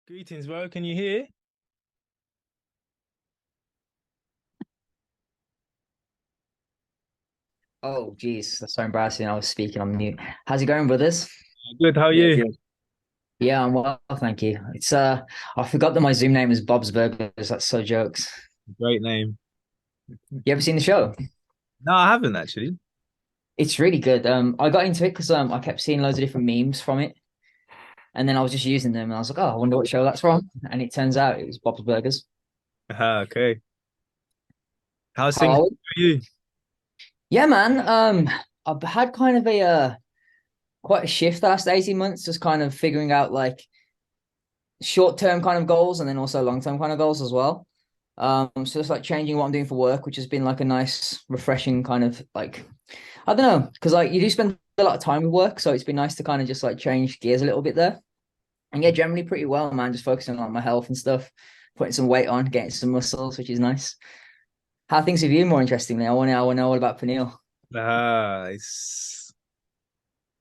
Greetings, bro. Can you hear? Oh, geez, that's so embarrassing. I was speaking on mute. How's it going, brothers? Good. How are Yeah, you? good. Yeah, I'm well, thank you. I forgot that my Zoom name is Bob's Burgers. That's so jokes. Great name. You ever seen the show? No, I haven't actually. It's really good. I got into it because I kept seeing loads of different memes from it, and then I was just using them, and I was like, oh, I wonder what show that's from. And it turns out it was Bob's Burgers. Okay. How's How things are we? for you? Yeah, man. I've had kind of a quite a shift the last 18 months, just kind of figuring out like short term kind of goals and then also long term kind of goals as well. So it's like changing what I'm doing for work, which has been like a nice, refreshing kind of like I don't know, because like you do spend a lot of time with work, so it's been nice to kind of just like change gears a little bit there. And yeah, generally pretty well, man. Just focusing on my health and stuff, putting some weight on, getting some muscles, which is nice. How are things with you? More interestingly, I want to know all about Peniel. It's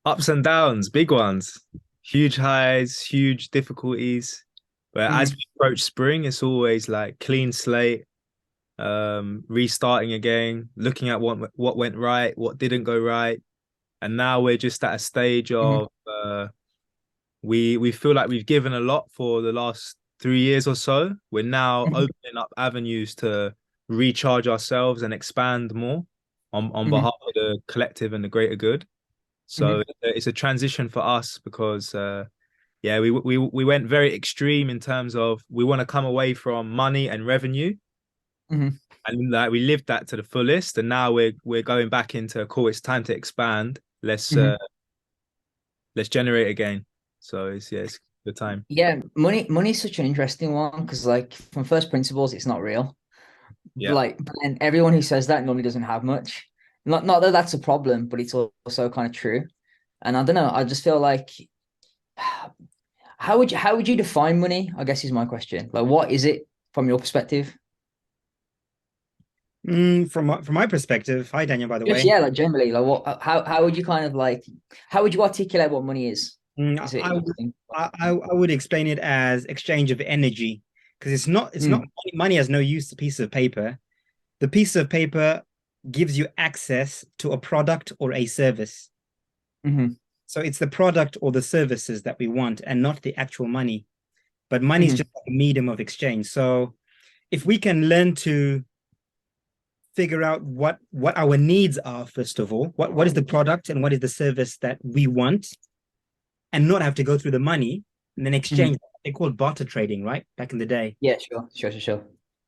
ups and downs, big ones, huge highs, huge difficulties. But as we Hmm. approach spring, it's always like clean slate, restarting again, looking at what went right, what didn't go right, and now we're just at a stage Hmm. of we feel like we've given a lot for the last 3 years or so. We're now Hmm. opening up avenues to recharge ourselves and expand more on Hmm. behalf of the collective and the greater good. So Hmm. it's a transition for us because yeah, we went very extreme in terms of we want to come away from money and revenue, Hmm. and that we lived that to the fullest. And now we're going back into cool. It's time to expand. Hmm. Let's generate again. So it's the time. Yeah, money's such an interesting one because like from first principles, it's not real. Yeah. But then everyone who says that normally doesn't have much. Not that that's a problem, but it's also kind of true. And I don't know, I just feel like how would you define money? I guess is my question. Like, what is it from your perspective? From my perspective, hi Daniel, by the Just way. yeah, like generally, like what how would you kind of like how would you articulate what money is? Mm, Is I, it I would I would explain it as exchange of energy because it's not mm, money has no use a piece of paper. The piece of paper gives you access to a product or a service. hmm So it's the product or the services that we want and not the actual money. But money is hmm just like a medium of exchange. So if we can learn to figure out what our needs are, first of all, what is the product and what is the service that we want, and not have to go through the money and then hmm exchange. They called barter trading, right? Back in the day. Yeah, sure.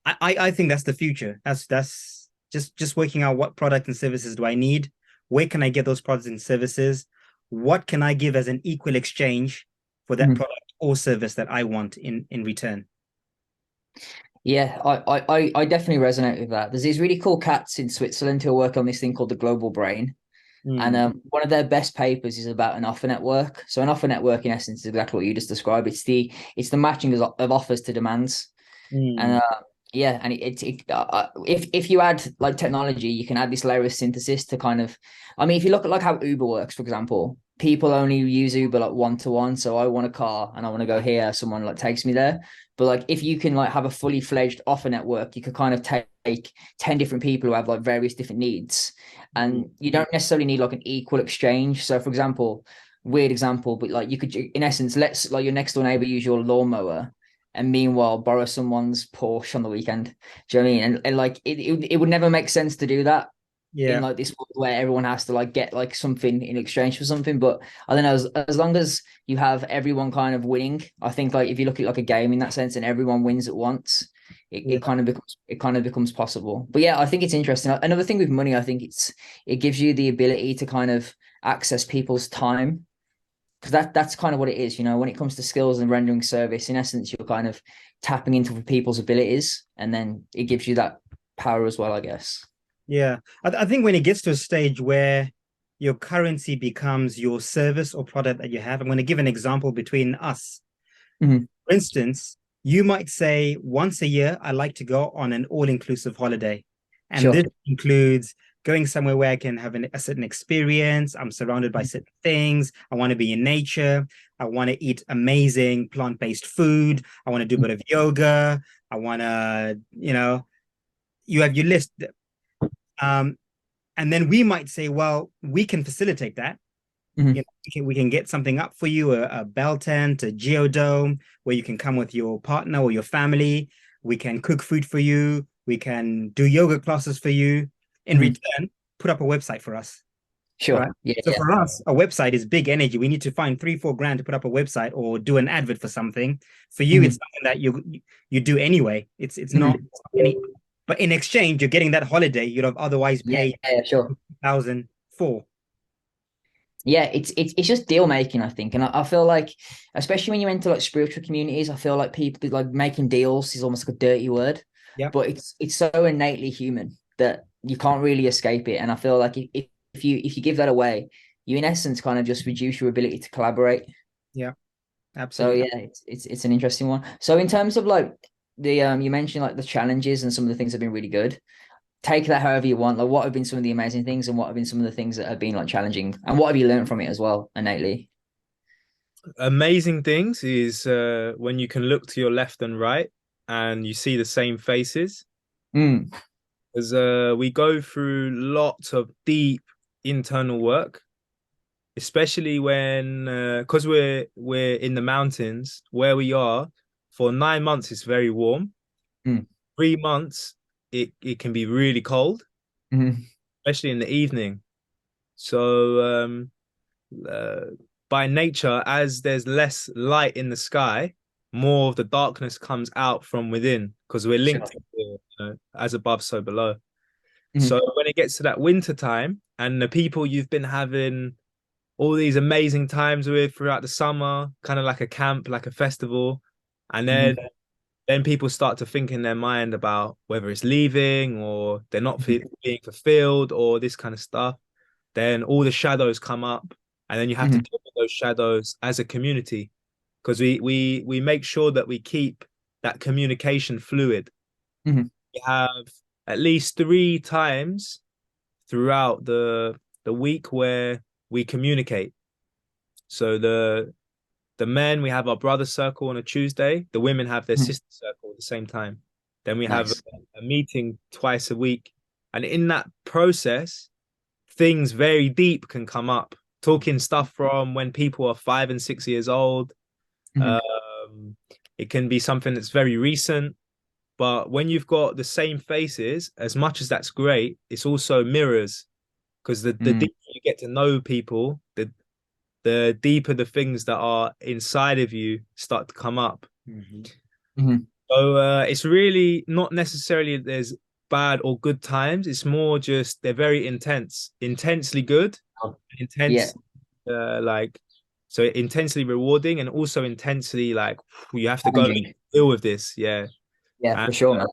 I think that's the future. That's just working out what product and services do I need? Where can I get those products and services? What can I give as an equal exchange for that Mhm. product or service that I want in return? Yeah, I definitely resonate with that. There's these really cool cats in Switzerland who work on this thing called the global brain. And Mm, one of their best papers is about an offer network. So an offer network, in essence, is exactly what you just described. It's the matching of offers to demands. And mm, yeah, and if you add like technology, you can add this layer of synthesis to kind of, I mean, if you look at like how Uber works, for example, people only use Uber like one to one. So I want a car and I want to go here, someone like takes me there. But like if you can like have a fully fledged offer network, you could kind of take 10 different people who have like various different needs, mm. and you don't necessarily need like an equal exchange. So for example, weird example, but like you could in essence, let's like your next door neighbor use your lawnmower and meanwhile borrow someone's Porsche on the weekend. Do you know what I mean? And like it would never make sense to do that in Yeah, like this world where everyone has to like get like something in exchange for something. But I don't know, as long as you have everyone kind of winning, I think like if you look at like a game in that sense and everyone wins at once, it yeah, kind of becomes possible. But yeah, I think it's interesting. Another thing with money, I think it gives you the ability to kind of access people's time because that's kind of what it is, when it comes to skills and rendering service, in essence, you're kind of tapping into people's abilities, and then it gives you that power as well, I guess. yeah. I think when it gets to a stage where your currency becomes your service or product that you have, I'm going to give an example between us. Hmm. For instance, you might say once a year, I like to go on an all-inclusive holiday. And this Sure. includes going somewhere where I can have a certain experience. I'm surrounded by certain things. I want to be in nature. I want to eat amazing plant-based food. I want to do a bit of yoga. I want to, you have your list. Um, and then we might say, well, we can facilitate that. Mhm. We can get something up for you, a bell tent, a geodome, where you can come with your partner or your family. We can cook food for you. We can do yoga classes for you. In Mhm. return, put up a website for us, right? Sure. Yeah, So yeah. for us, a website is big energy. We need to find 3-4 grand to put up a website or do an advert for something. For you, it's Mhm. something that you do anyway. It's not Mhm. any, but in exchange, you're getting that holiday you'd have otherwise Yeah, paid yeah, sure. 1,000 for. Yeah, it's just deal making, I think. And I feel like, especially when you enter like spiritual communities, I feel like people like making deals is almost like a dirty word, Yeah. but it's so innately human that you can't really escape it. And I feel like if you give that away, you in essence kind of just reduce your ability to collaborate. Yeah, So absolutely. yeah, it's an interesting one. So in terms of like the you mentioned like the challenges and some of the things have been really good. Take that however you want. Like, what have been some of the amazing things, and what have been some of the things that have been like challenging, and what have you learned from it as well, innately? Amazing things is when you can look to your left and right and you see the same faces. Mm, As we go through lots of deep internal work, especially when because we're in the mountains where we are for 9 months it's very warm. mm, 3 months it can be really cold, mm, especially in the evening. So uh, by nature, as there's less light in the sky, more of the darkness comes out from within because we're linked sure. to, as above, so below. Mm, So when it gets to that winter time and the people you've been having all these amazing times with throughout the summer, kind of like a camp, like a festival, and then mm, then people start to think in their mind about whether it's leaving or they're not mm, being fulfilled or this kind of stuff. Then all the shadows come up, and then you have to mm, deal with those shadows as a community because we make sure that we keep that communication fluid. mm, We have at least 3 times throughout the week where we communicate. So the men, we have our brother circle on a Tuesday. The women have their mm. sister circle at the same time. Then we have Nice. a meeting twice a week. And in that process, things very deep can come up. Talking stuff from when people are 5 and 6 years old. Mm, Um, it can be something that's very recent. But when you've got the same faces, as much as that's great, it's also mirrors because the mm, deeper you get to know people, the deeper the things that are inside of you start to come up. Mhm. mm. So it's really not necessarily there's bad or good times. It's more just they're very intense, intensely good, Oh, yeah, intense, like so intensely rewarding, and also intensely like you have to go and challenging. deal with this. Yeah, Yeah, and for sure, man.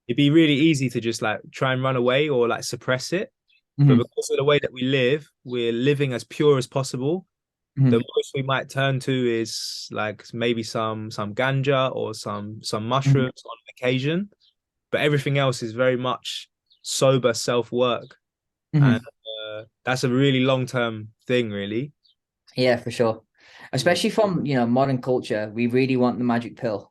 it'd be really easy to just like try and run away or like suppress it. But Mm, because of the way that we live, we're living as pure as possible. The mm, most we might turn to is like maybe some ganja or some mm, mushrooms on occasion, but everything else is very much sober self work, and mm. that's a really long term thing, really. Yeah, for sure. Yeah. Especially from, modern culture, we really want the magic pill.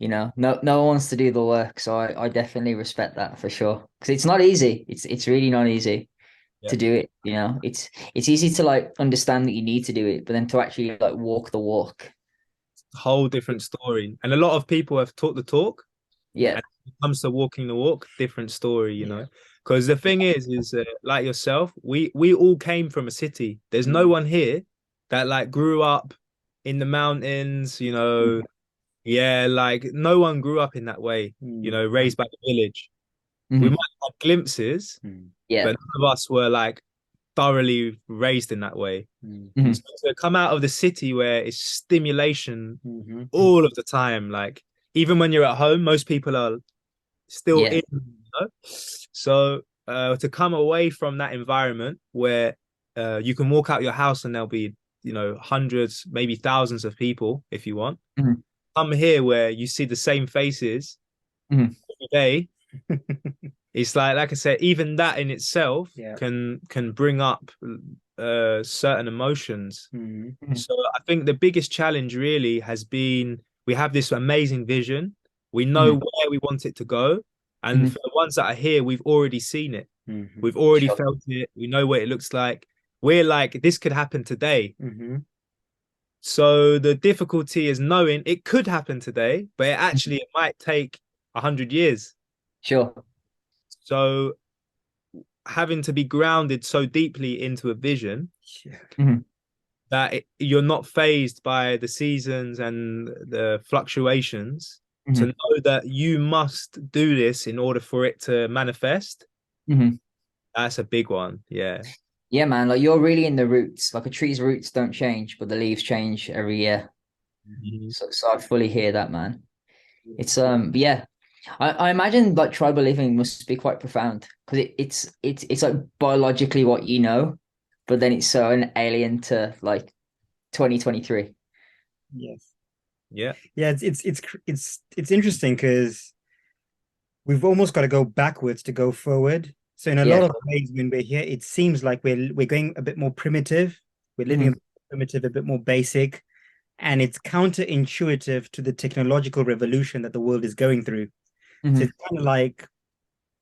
No one wants to do the work, so I definitely respect that for sure. Because it's not easy. It's really not easy Yeah, to do it. It's easy to like understand that you need to do it, but then to actually like walk the walk. whole different story, and a lot of people have taught the talk, Yeah. and when it comes to walking the walk, different story, Yeah. Because the thing is like yourself, we all came from a city. There's no Mm. one here that like grew up in the mountains, Mm, Yeah, like no one grew up in that way, Mm. raised by the village. We mhm. might have glimpses, Mm. Yeah. but none of us were like thoroughly raised in that way. Mm. Mhm. So to come out of the city where it's stimulation Mhm. all of the time, like even when you're at home, most people are still Yeah. in. So to come away from that environment where you can walk out your house and there'll be, hundreds, maybe thousands of people if you want. Mhm. Come here where you see the same faces Mhm. every day. it's like I said, even that in itself Yeah. can bring up certain emotions. Mhm. So I think the biggest challenge really has been we have this amazing vision. We know Mhm. where we want it to go. And Mhm. for the ones that are here, we've already seen it. Mhm. We've already Sure. felt it. We know what it looks like. We're like, this could happen today. Mhm. So the difficulty is knowing it could happen today, but Mhm. it might take 100 years. Sure. So having to be grounded so deeply into a vision Yeah. Mhm. that you're not phased by the seasons and the fluctuations, to Mhm. know that you must do this in order for it to manifest. Mhm. That's a big one. Yeah. Yeah, man. Like you're really in the roots. Like a tree's roots don't change, but the leaves change every year. Mhm. So I fully hear that, man. It's but yeah. I imagine like tribal living must be quite profound because it's like biologically what you know, but then it's so an alien to like 2023. Yes. Yeah. Yeah, it's interesting because we've almost got to go backwards to go forward. So in a Yeah. lot of ways, when we're here, it seems like we're going a bit more primitive. We're living a Mhm. bit primitive, a bit more basic, and it's counterintuitive to the technological revolution that the world is going through. So Mhm. it's kind of like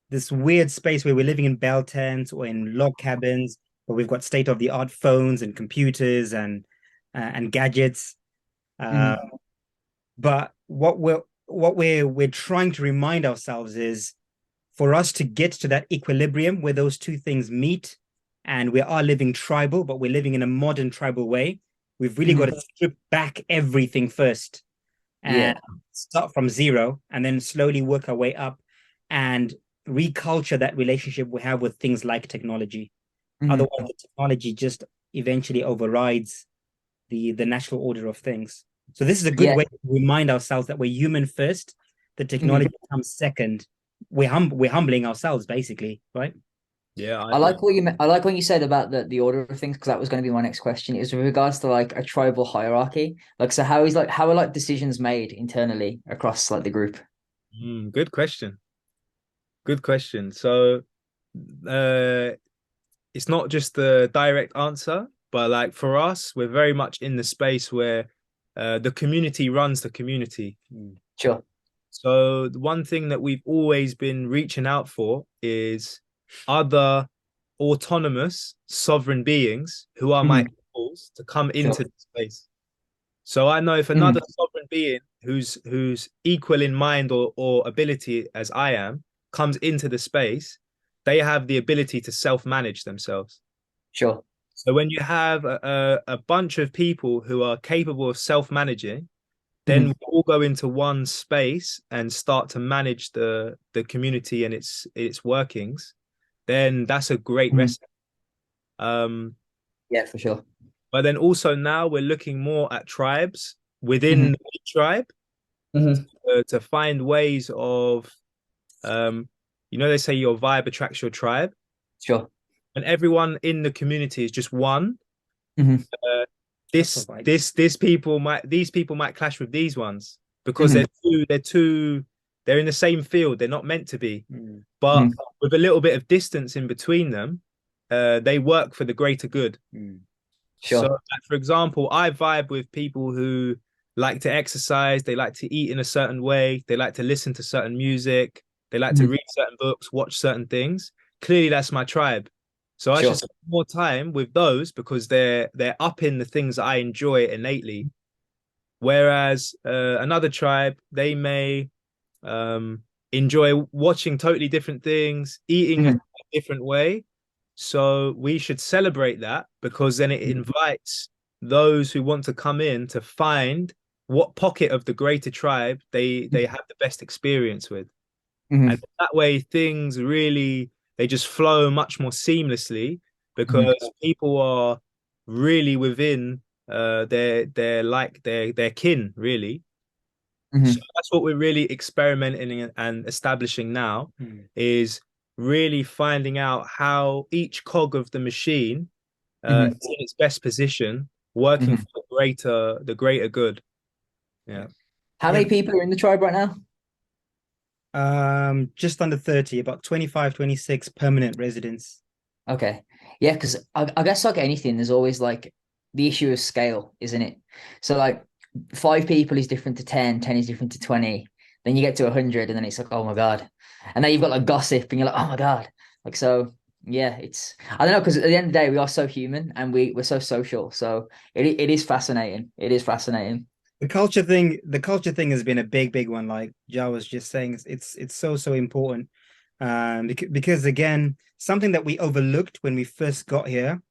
this weird space where we're living in bell tents or in log cabins, where we've got state-of-the-art phones and computers and gadgets. Uh, Mhm. but what we're trying to remind ourselves is for us to get to that equilibrium where those two things meet, and we are living tribal, but we're living in a modern tribal way, we've really got Mhm. to strip back everything first and Yeah. start from zero and then slowly work our way up and reculture that relationship we have with things like technology. Mhm. Otherwise, the technology just eventually overrides the natural order of things. So this is a good Yeah. way to remind ourselves that we're human first, the Mhm. technology comes second. We're humbling ourselves basically, right? Yeah, I I agree. like what I like when you said about the order of things because that was going to be my next question. It was with regards to like a tribal hierarchy. Like so how are like decisions made internally across like the group? Good question. Good question. So uh it's not just the direct answer, but like for us, we're very much in the space where the community runs the community. Sure. So the one thing that we've always been reaching out for is other autonomous sovereign beings who are my Mhm. equals to come Sure. into the space. So I know if another Mhm. sovereign being who's equal in mind or ability as I am comes into the space, they have the ability to self-manage themselves. Sure. So when you have a bunch of people who are capable of self-managing, then we Mhm. all go into one space and start to manage the community and its workings, then that's a great Mhm. recipe. Um, Yeah, for sure. but then also now we're looking more at tribes within Mhm. the tribe Mhm. to find ways of um, they say your vibe attracts your tribe, Sure. and everyone in the community is just one. Mhm. Uh, That's all this right. this these people might clash with these ones because Mhm. they're in the same field. They're not meant to be, Mm. but Mhm. with a little bit of distance in between them, they work for the greater good. Mm. So, Sure. like, for example, I vibe with people who like to exercise, they like to eat in a certain way, they like to listen to certain music, they like to Mhm. read certain books, watch certain things. Clearly, that's my tribe. So I should Sure. spend more time with those because they're up in the things that I enjoy innately. Whereas another tribe, they may um, enjoy watching totally different things, eating a Mhm. different way. So we should celebrate that because then it Mhm. invites those who want to come in to find what pocket of the greater tribe they have the best experience with. And Mhm. that way things really they just flow much more seamlessly Mhm. because people are really within their kin really. So Mhm. that's what we're really experimenting and establishing now Mm. is really finding out how each cog of the machine Mhm. is in its best position, working Mhm. for the greater good. Yeah. How Yeah, many people are in the tribe right now? Just under 30, about 25, 26 permanent residents. Okay. Yeah, because I guess like anything, there's always like the issue of scale, isn't it? So like 5 people is different to 10, 10 is different to 20. Then you get to 100 and then it's like, oh my God. And then you've got like gossip and you're like, oh my God. Like, so yeah, it's, I don't know, because at the end of the day, we are so human and we're so social. So it is fascinating. It is fascinating. The culture thing has been a big one. Like Ja was just saying, it's so important. Because again, something that we overlooked when we first got here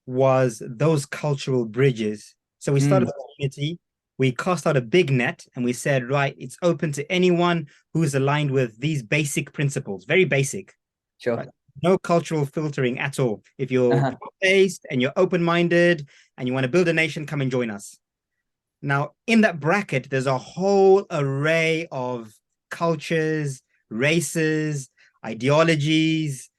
was those cultural bridges. So we started Mm, the community, we cast out a big net, and we said, right, it's open to anyone who's aligned with these basic principles, very basic, sure. right? No cultural filtering at all. If you're Uh-huh. based and you're open-minded and you want to build a nation, come and join us. Now, in that bracket, there's a whole array of cultures, races, ideologies,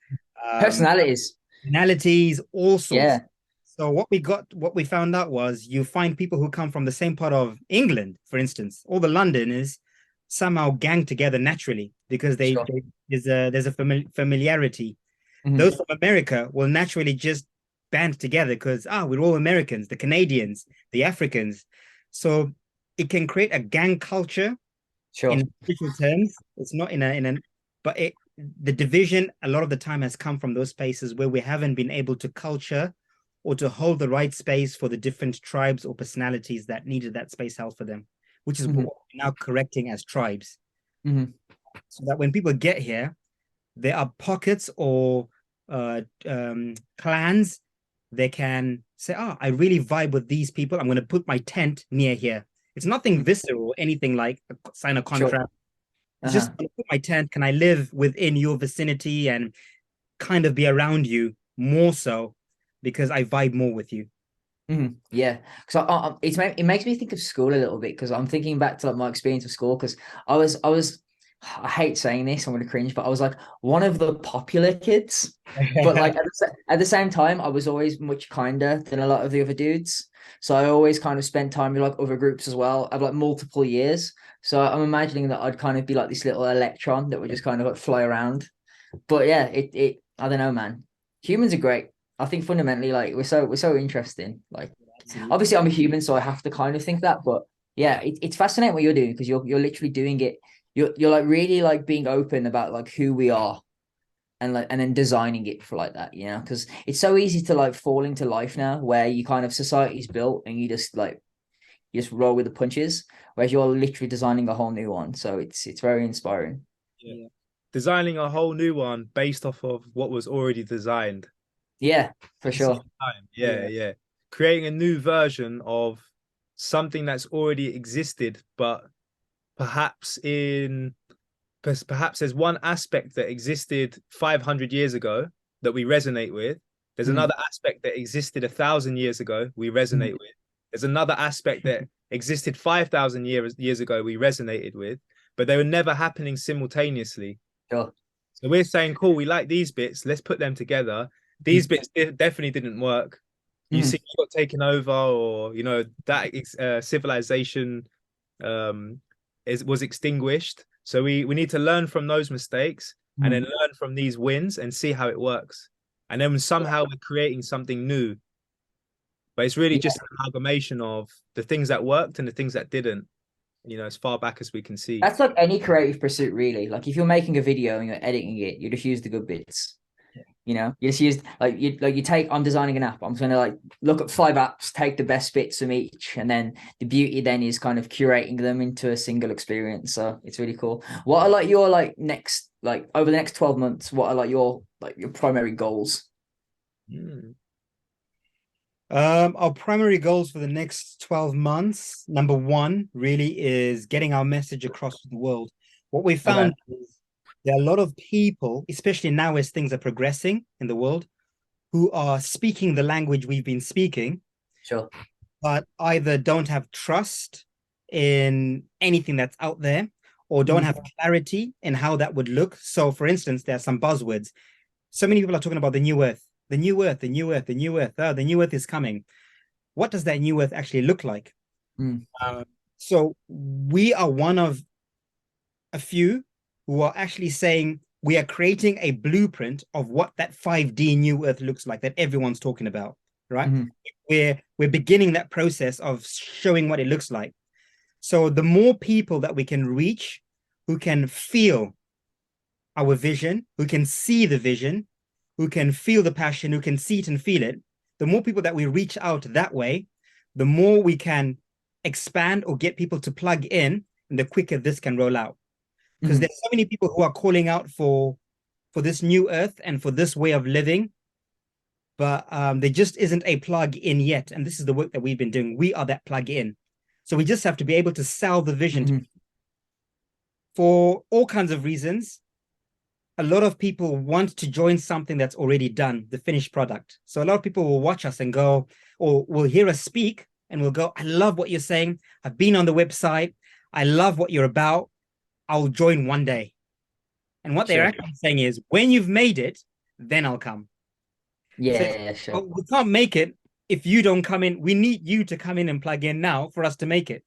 um, Personalities. personalities, all sorts. Yeah, So what we found out was you find people who come from the same part of England, for instance, all the Londoners somehow gang together naturally because sure. there's a familiarity. Mhm. Those from America will naturally just band together because we're all Americans, the Canadians, the Africans. So it can create a gang culture Sure. in official terms. It's not but the division a lot of the time has come from those spaces where we haven't been able to culture or to hold the right space for the different tribes or personalities that needed that space held for them, which is what Mhm. we're now correcting as tribes. Mhm. So that when people get here, there are pockets or clans they can say, I really vibe with these people. I'm going to put my tent near here. It's nothing Mhm. visceral, anything like sign a Sure. contract. It's just Uh-huh. I'm gonna put my tent. Can I live within your vicinity and kind of be around you more so because I vibe more with you? Yeah, because it makes me think of school a little bit because I'm thinking back to like my experience of school because I hate saying this, I'm gonna cringe, but I was like one of the popular kids, but like at the same time I was always much kinder than a lot of the other dudes, so I always kind of spent time with like other groups as well of like multiple years. So I'm imagining that I'd kind of be like this little electron that would just kind of like fly around. But yeah, it I don't know, man. Humans are great. I think fundamentally, like we're so interesting. Like Absolutely. obviously I'm a human, so I have to kind of think that. But yeah, it's fascinating what you're doing because you're literally doing it. You're like really like being open about like who we are and like and then designing it for like that, you know, because it's so easy to like fall into life now where you kind of society's built and you just roll with the punches, whereas you're literally designing a whole new one. So it's very inspiring. Yeah. Designing a whole new one based off of what was already designed Yeah, for at the same sure. time. Yeah, Yeah. yeah. Creating a new version of something that's already existed, but perhaps in perhaps there's one aspect that existed 500 years ago that we resonate with. There's Mhm. another aspect that existed 1,000 years ago we resonate Mhm. with. There's another aspect that existed 5,000 years ago we resonated with, but they were never happening simultaneously. Sure. So we're saying, cool, we like these bits, let's put them together. These Mhm. bits definitely didn't work. You see, Mhm. you got taken over, or that civilization is was extinguished. So we need to learn from those mistakes and then Mhm. learn from these wins and see how it works. And then somehow we're creating something new. But it's really Yeah, just an amalgamation of the things that worked and the things that didn't, as far back as we can see. that's like any creative pursuit, really. Like if you're making a video and you're editing it, you just use the good bits. You know, you just use like you take. I'm designing an app. I'm just gonna like look at 5 apps, take the best bits from each, and then the beauty then is kind of curating them into a single experience. So it's really cool. What are like your like next like over the next 12 months? What are like your primary goals? Mm. Our primary goals for the next 12 months, number one, really is getting our message across to the world. What we Okay, found is there are a lot of people, especially now as things are progressing in the world, who are speaking the language we've been speaking, sure. but either don't have trust in anything that's out there or don't Mhm. have clarity in how that would look. So, for instance, there are some buzzwords. So many people are talking about the new earth, the new earth, the new earth, the new earth. Oh, the new earth is coming. What does that new earth actually look like? Mm. So we are one of a few. who are actually saying we are creating a blueprint of what that 5D new earth looks like that everyone's talking about, right? Mhm. We're beginning that process of showing what it looks like. So the more people that we can reach who can feel our vision, who can see the vision, who can feel the passion, who can see it and feel it, the more people that we reach out that way, the more we can expand or get people to plug in, and the quicker this can roll out. Because Mhm. there's so many people who are calling out for this new earth and for this way of living, but there just isn't a plug in yet. And this is the work that we've been doing. We are that plug in. So we just have to be able to sell the vision Mhm. for all kinds of reasons. A lot of people want to join something that's already done, the finished product. So a lot of people will watch us and go, or will hear us speak and will go, I love what you're saying. I've been on the website. I love what you're about. I'll join one day. And what they're Sure. actually saying is, when you've made it, then I'll come. Yeah, So yeah, sure. we can't make it if you don't come in. We need you to come in and plug in now for us to make it.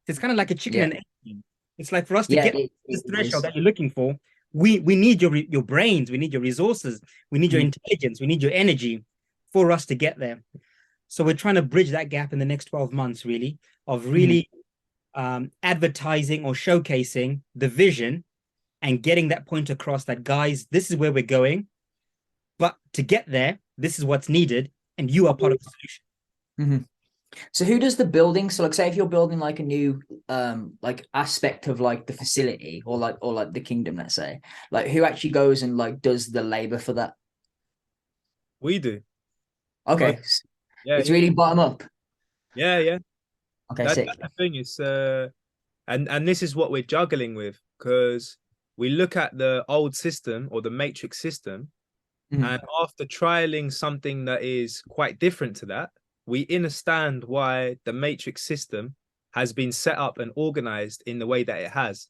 It's kind of like a chicken Yeah. and egg thing. It's like for us to Yeah, get it this threshold is. that you're looking for, we need your brains, we need your resources, we need your Mhm. intelligence, we need your energy for us to get there. So we're trying to bridge that gap in the next 12 months, really, of Mhm. really advertising or showcasing the vision and getting that point across that, guys, this is where we're going. But to get there, this is what's needed, and you are part of the solution. Mhm. So who does the building? So like say if you're building like a new like aspect of like the facility or like the kingdom, let's say, like who actually goes and like does the labor for that? We do. Okay. Most, yeah, It's yeah, really bottom up. yeah, yeah. Okay, That's sick. the thing. It's and this is what we're juggling with because we look at the old system or the matrix system, Mhm. and after trialing something that is quite different to that, we understand why the matrix system has been set up and organized in the way that it has.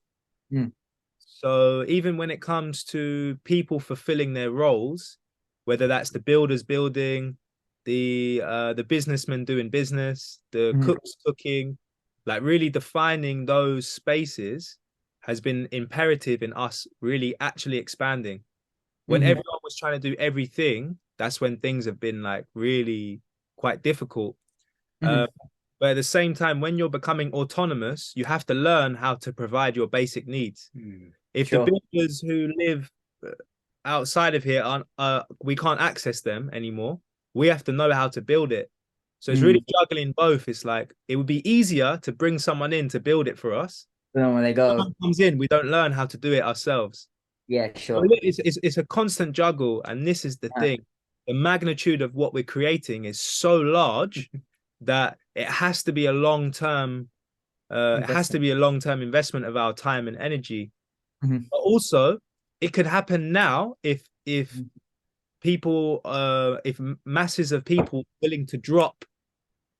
Mhm. So even when it comes to people fulfilling their roles, whether that's the builders building, the businessmen doing business, the Mhm. cooks cooking, like really defining those spaces has been imperative in us really actually expanding. When Mhm. everyone was trying to do everything, that's when things have been like really quite difficult. Uh, Mhm. but at the same time, when you're becoming autonomous, you have to learn how to provide your basic needs. If the Sure. builders who live uh, outside of here aren't, we can't access them anymore. We have to know how to build it. So it's really Mhm. juggling both. It's like it would be easier to bring someone in to build it for us. Then when they go, Someone comes in, we don't learn how to do it ourselves. yeah, So sure. it's a constant juggle, and this is the Uh, thing. The magnitude of what we're creating is so large that it has to be a long term. It has to investment. be a long term investment of our time and energy. Mhm. But also, it could happen now if Mhm. people, if masses of people willing to drop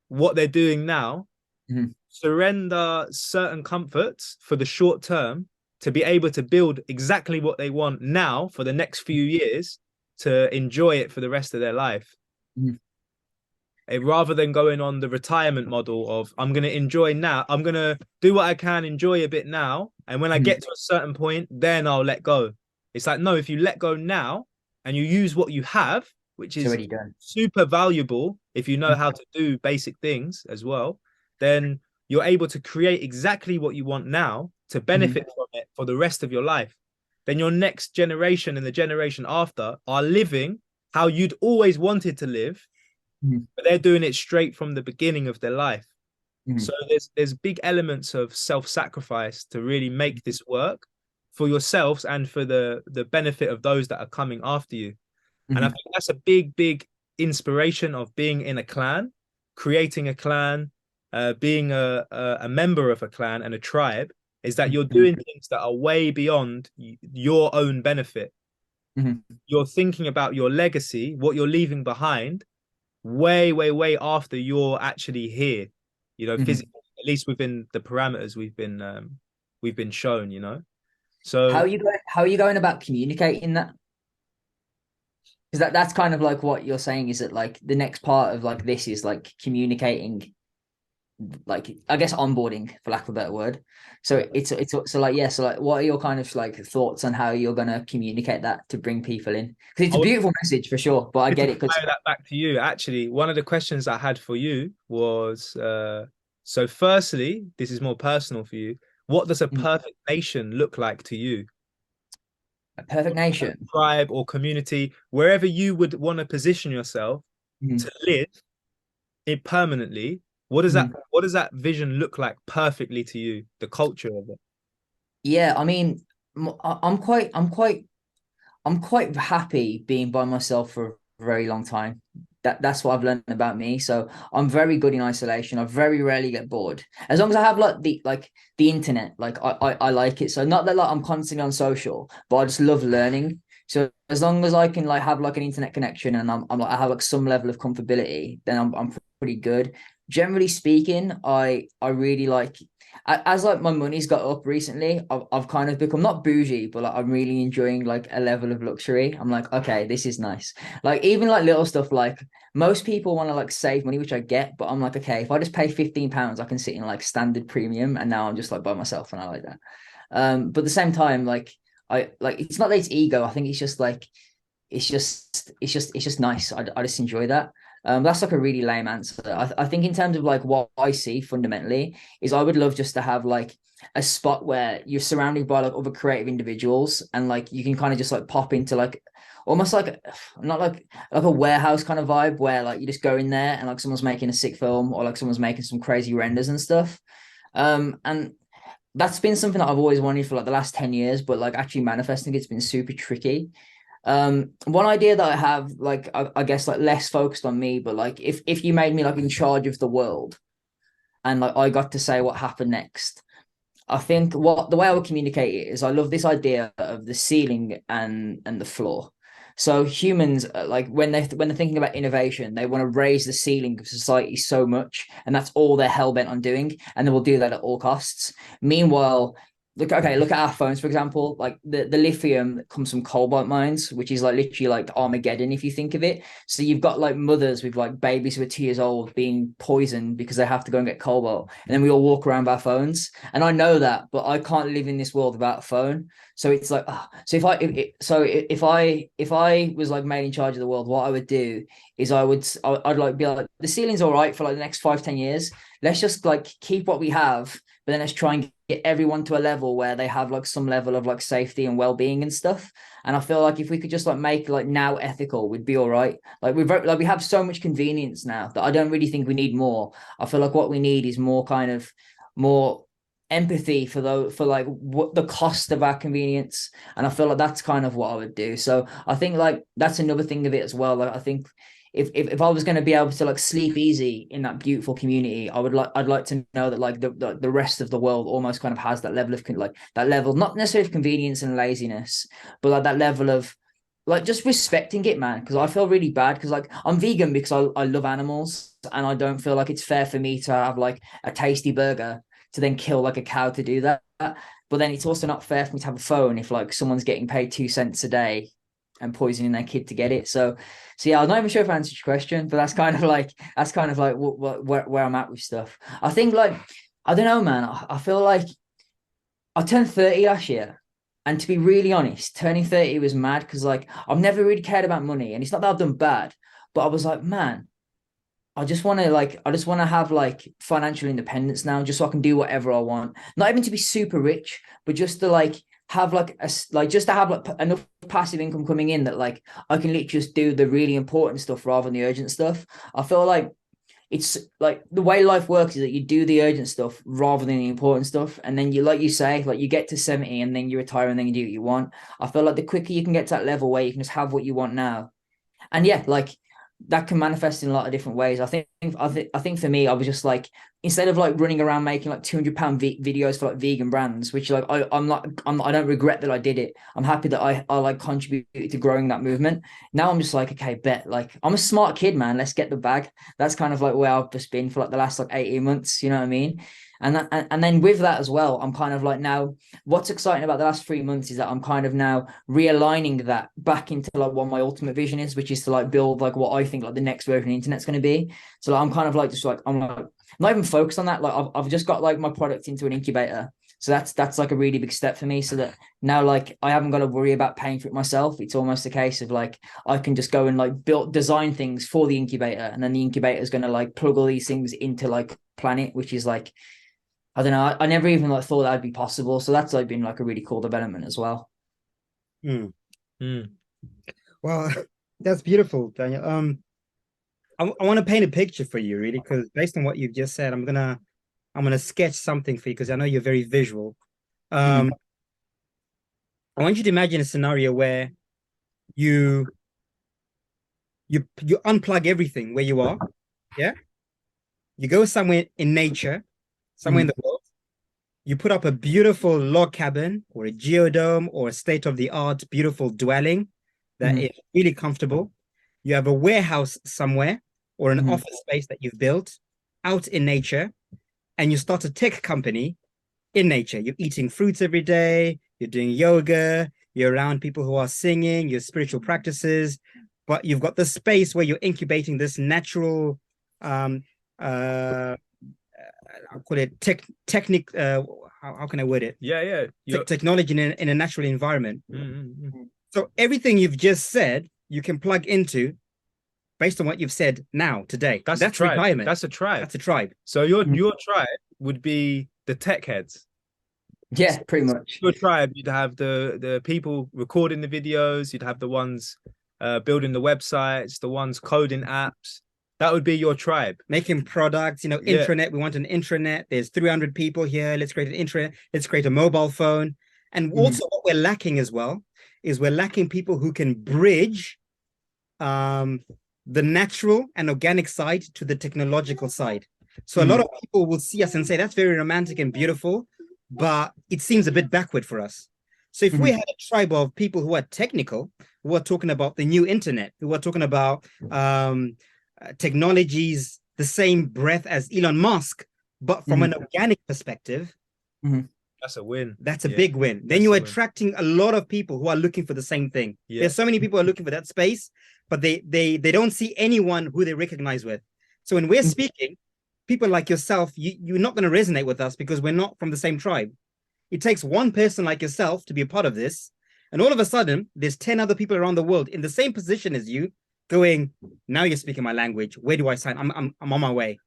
what they're doing now, Mhm. surrender certain comforts for the short term to be able to build exactly what they want now for the next few years to enjoy it for the rest of their life. Mhm. Rather than going on the retirement model of I'm going to enjoy now, I'm going to do what I can, enjoy a bit now, and when I Mhm. get to a certain point, then I'll let go. It's like no, if you let go now and you use what you have, which It's is already done. super valuable if you know how to do basic things as well, then you're able to create exactly what you want now to Mhm. benefit from it for the rest of your life. Then your next generation and the generation after are living how you'd always wanted to live, Mhm. but they're doing it straight from the beginning of their life. So Mhm. there's big elements of self-sacrifice to really make this work for yourselves and for the benefit of those that are coming after you. And I Mhm. think that's a big inspiration of being in a clan, creating a clan, being a member of a clan and a tribe, is that you're Mhm. doing things that are way beyond your own benefit. Mhm. You're thinking about your legacy, what you're leaving behind, way after you're actually here, Mhm. physically, at least within the parameters we've been shown, So How are you going about communicating that? Because that's kind of like what you're saying is that like the next part of like this is like communicating like I guess onboarding, for lack of a better word. So it's so like, yeah, so like what are your kind of like thoughts on how you're gonna communicate that to bring people in? Because it's I a would beautiful message for sure, but I like to get it because fire that back to you. Actually, one of the questions I had for you was so firstly, this is more personal for you. What does a perfect nation look like to you? a perfect nation. Tribe or community, wherever you would want to position yourself Mhm. to live it permanently, Mhm. what does that vision look like perfectly to you? The culture of it. Yeah, I mean, I'm quite happy being by myself for a very long time. That's what I've learned about me. So I'm very good in isolation. I very rarely get bored. As long as I have the internet, like I like it. So not that like I'm constantly on social, but I just love learning. So as long as I can like have like an internet connection and I'm like I have like some level of comfortability, then I'm pretty good. Generally speaking, I really like as like my money's got up recently, I've kind of become not bougie, but like I'm really enjoying like a level of luxury. I'm like, okay, this is nice. Like even like little stuff like most people want to like save money, which I get, but I'm like, okay, if I just pay £15, I can sit in like standard premium, and now I'm just like by myself, and I like that. But at the same time, like I like it's not that it's ego. I think it's just like it's just nice. I just enjoy that. That's like a really lame answer. I think in terms of like what I see fundamentally is I would love just to have like a spot where you're surrounded by like other creative individuals and like you can kind of just like pop into like almost like not like a warehouse kind of vibe where like you just go in there and like someone's making a sick film or like someone's making some crazy renders and stuff. And that's been something that I've always wanted for like the last 10 years, but like actually manifesting it's been super tricky. One idea that I have, like I guess like less focused on me, but like if you made me like in charge of the world and like I got to say what happened next, I think what the way I would communicate it is I love this idea of the ceiling and the floor. So humans like when they're thinking about innovation, they want to raise the ceiling of society so much, and that's all they're hell bent on doing, and they will do that at all costs. Meanwhile, look at our phones, for example. Like the lithium that comes from cobalt mines, which is like literally like Armageddon if you think of it. So you've got like mothers with like babies who are 2 years old being poisoned because they have to go and get cobalt, and then we all walk around with our phones. And I know that, but I can't live in this world without a phone. So it's like, so if I was like made in charge of the world, what I would do is I'd like be like the ceiling's all right for like the next 5-10 years. Let's just like keep what we have, but then let's try and get everyone to a level where they have like some level of like safety and well-being and stuff. And I feel like if we could just like make like now ethical, we'd be all right. Like we have so much convenience now that I don't really think we need more. I feel like what we need is more kind of more empathy for like what the cost of our convenience. And I feel like that's kind of what I would do. So I think like that's another thing of it as well. Like I think if I was going to be able to like sleep easy in that beautiful community, I'd like to know that like the rest of the world almost kind of has that level of like that level, not necessarily of convenience and laziness, but like that level of like just respecting it, man. Because I feel really bad because like I'm vegan because I love animals and I don't feel like it's fair for me to have like a tasty burger to then kill like a cow to do that. But then it's also not fair for me to have a phone if like someone's getting paid 2 cents a day and poisoning their kid to get it. So yeah, I'm not even sure if I answered your question, but that's kind of like where I'm at with stuff. I think like I don't know, man. I feel like I turned 30 last year. And to be really honest, turning 30 was mad because like I've never really cared about money. And it's not that I've done bad, but I was like, man, I just want to have like financial independence now, just so I can do whatever I want. Not even to be super rich, but just to like have like just to have like enough passive income coming in that like I can literally just do the really important stuff rather than the urgent stuff. I feel like it's like the way life works is that you do the urgent stuff rather than the important stuff. And then you, like you say, like you get to 70 and then you retire and then you do what you want. I feel like the quicker you can get to that level where you can just have what you want now. And yeah, like that can manifest in a lot of different ways. I think for me, I was just like instead of like running around making like £200 videos for like vegan brands, which like I don't regret that I did it. I'm happy that I like contributed to growing that movement. Now I'm just like, okay, bet like I'm a smart kid, man. Let's get the bag. That's kind of like where I've just been for like the last like 18 months. You know what I mean? And then with that as well, I'm kind of like now, what's exciting about the last 3 months is that I'm kind of now realigning that back into like what my ultimate vision is, which is to like build like what I think like the next version of the internet's going to be. So like, I'm kind of like just like I'm like not even focused on that. Like I've just got like my product into an incubator. So that's like a really big step for me. So that now like I haven't got to worry about paying for it myself. It's almost a case of like I can just go and like design things for the incubator, and then the incubator is going to like plug all these things into like Planet, which is like I don't know. I never even like thought that'd be possible. So that's like been like a really cool development as well. Mm. Mm. Well, that's beautiful, Daniel. I want to paint a picture for you, really, because based on what you've just said, I'm gonna sketch something for you because I know you're very visual. Mhm. I want you to imagine a scenario where you you unplug everything where you are. Yeah. You go somewhere in nature, somewhere in Mhm. the world. You put up a beautiful log cabin or a geodome or a state-of-the-art beautiful dwelling that Mhm. is really comfortable. You have a warehouse somewhere or an Mhm. office space that you've built out in nature, and you start a tech company in nature. You're eating fruits every day, you're doing yoga, you're around people who are singing, your spiritual practices, but you've got the space where you're incubating this natural uh I'll call it technique how can I word it? Yeah, yeah. Technology in a natural environment. Mm. So everything you've just said, you can plug into based on what you've said now, today. That's a That's tribe. retirement. That's a tribe. That's a tribe. So your tribe would be the tech heads. Yeah, pretty much. Your tribe, you'd have the people recording the videos, you'd have the ones building the websites, the ones coding apps. That would be your tribe. Making products, Yeah. intranet. We want an intranet. There's 300 people here. Let's create an intranet. Let's create a mobile phone. And also what we're lacking as well is we're lacking people who can bridge the natural and organic side to the technological side. So a lot of people will see us and say, that's very romantic and beautiful, but it seems a bit backward for us. So if we had a tribe of people who are technical, who are talking about the new internet, who are talking about technologies the same breadth as Elon Musk, but from an organic perspective, That's a win. that's a big win. Then you're attracting a lot of people who are looking for the same thing. There's so many people who are looking for that space, but they don't see anyone who they recognize with. So when we're speaking, people like yourself, you're not going to resonate with us because we're not from the same tribe. It takes one person like yourself to be a part of this. And all of a sudden, there's 10 other people around the world in the same position as you going, now you're speaking my language. Where do I sign? I'm on my way.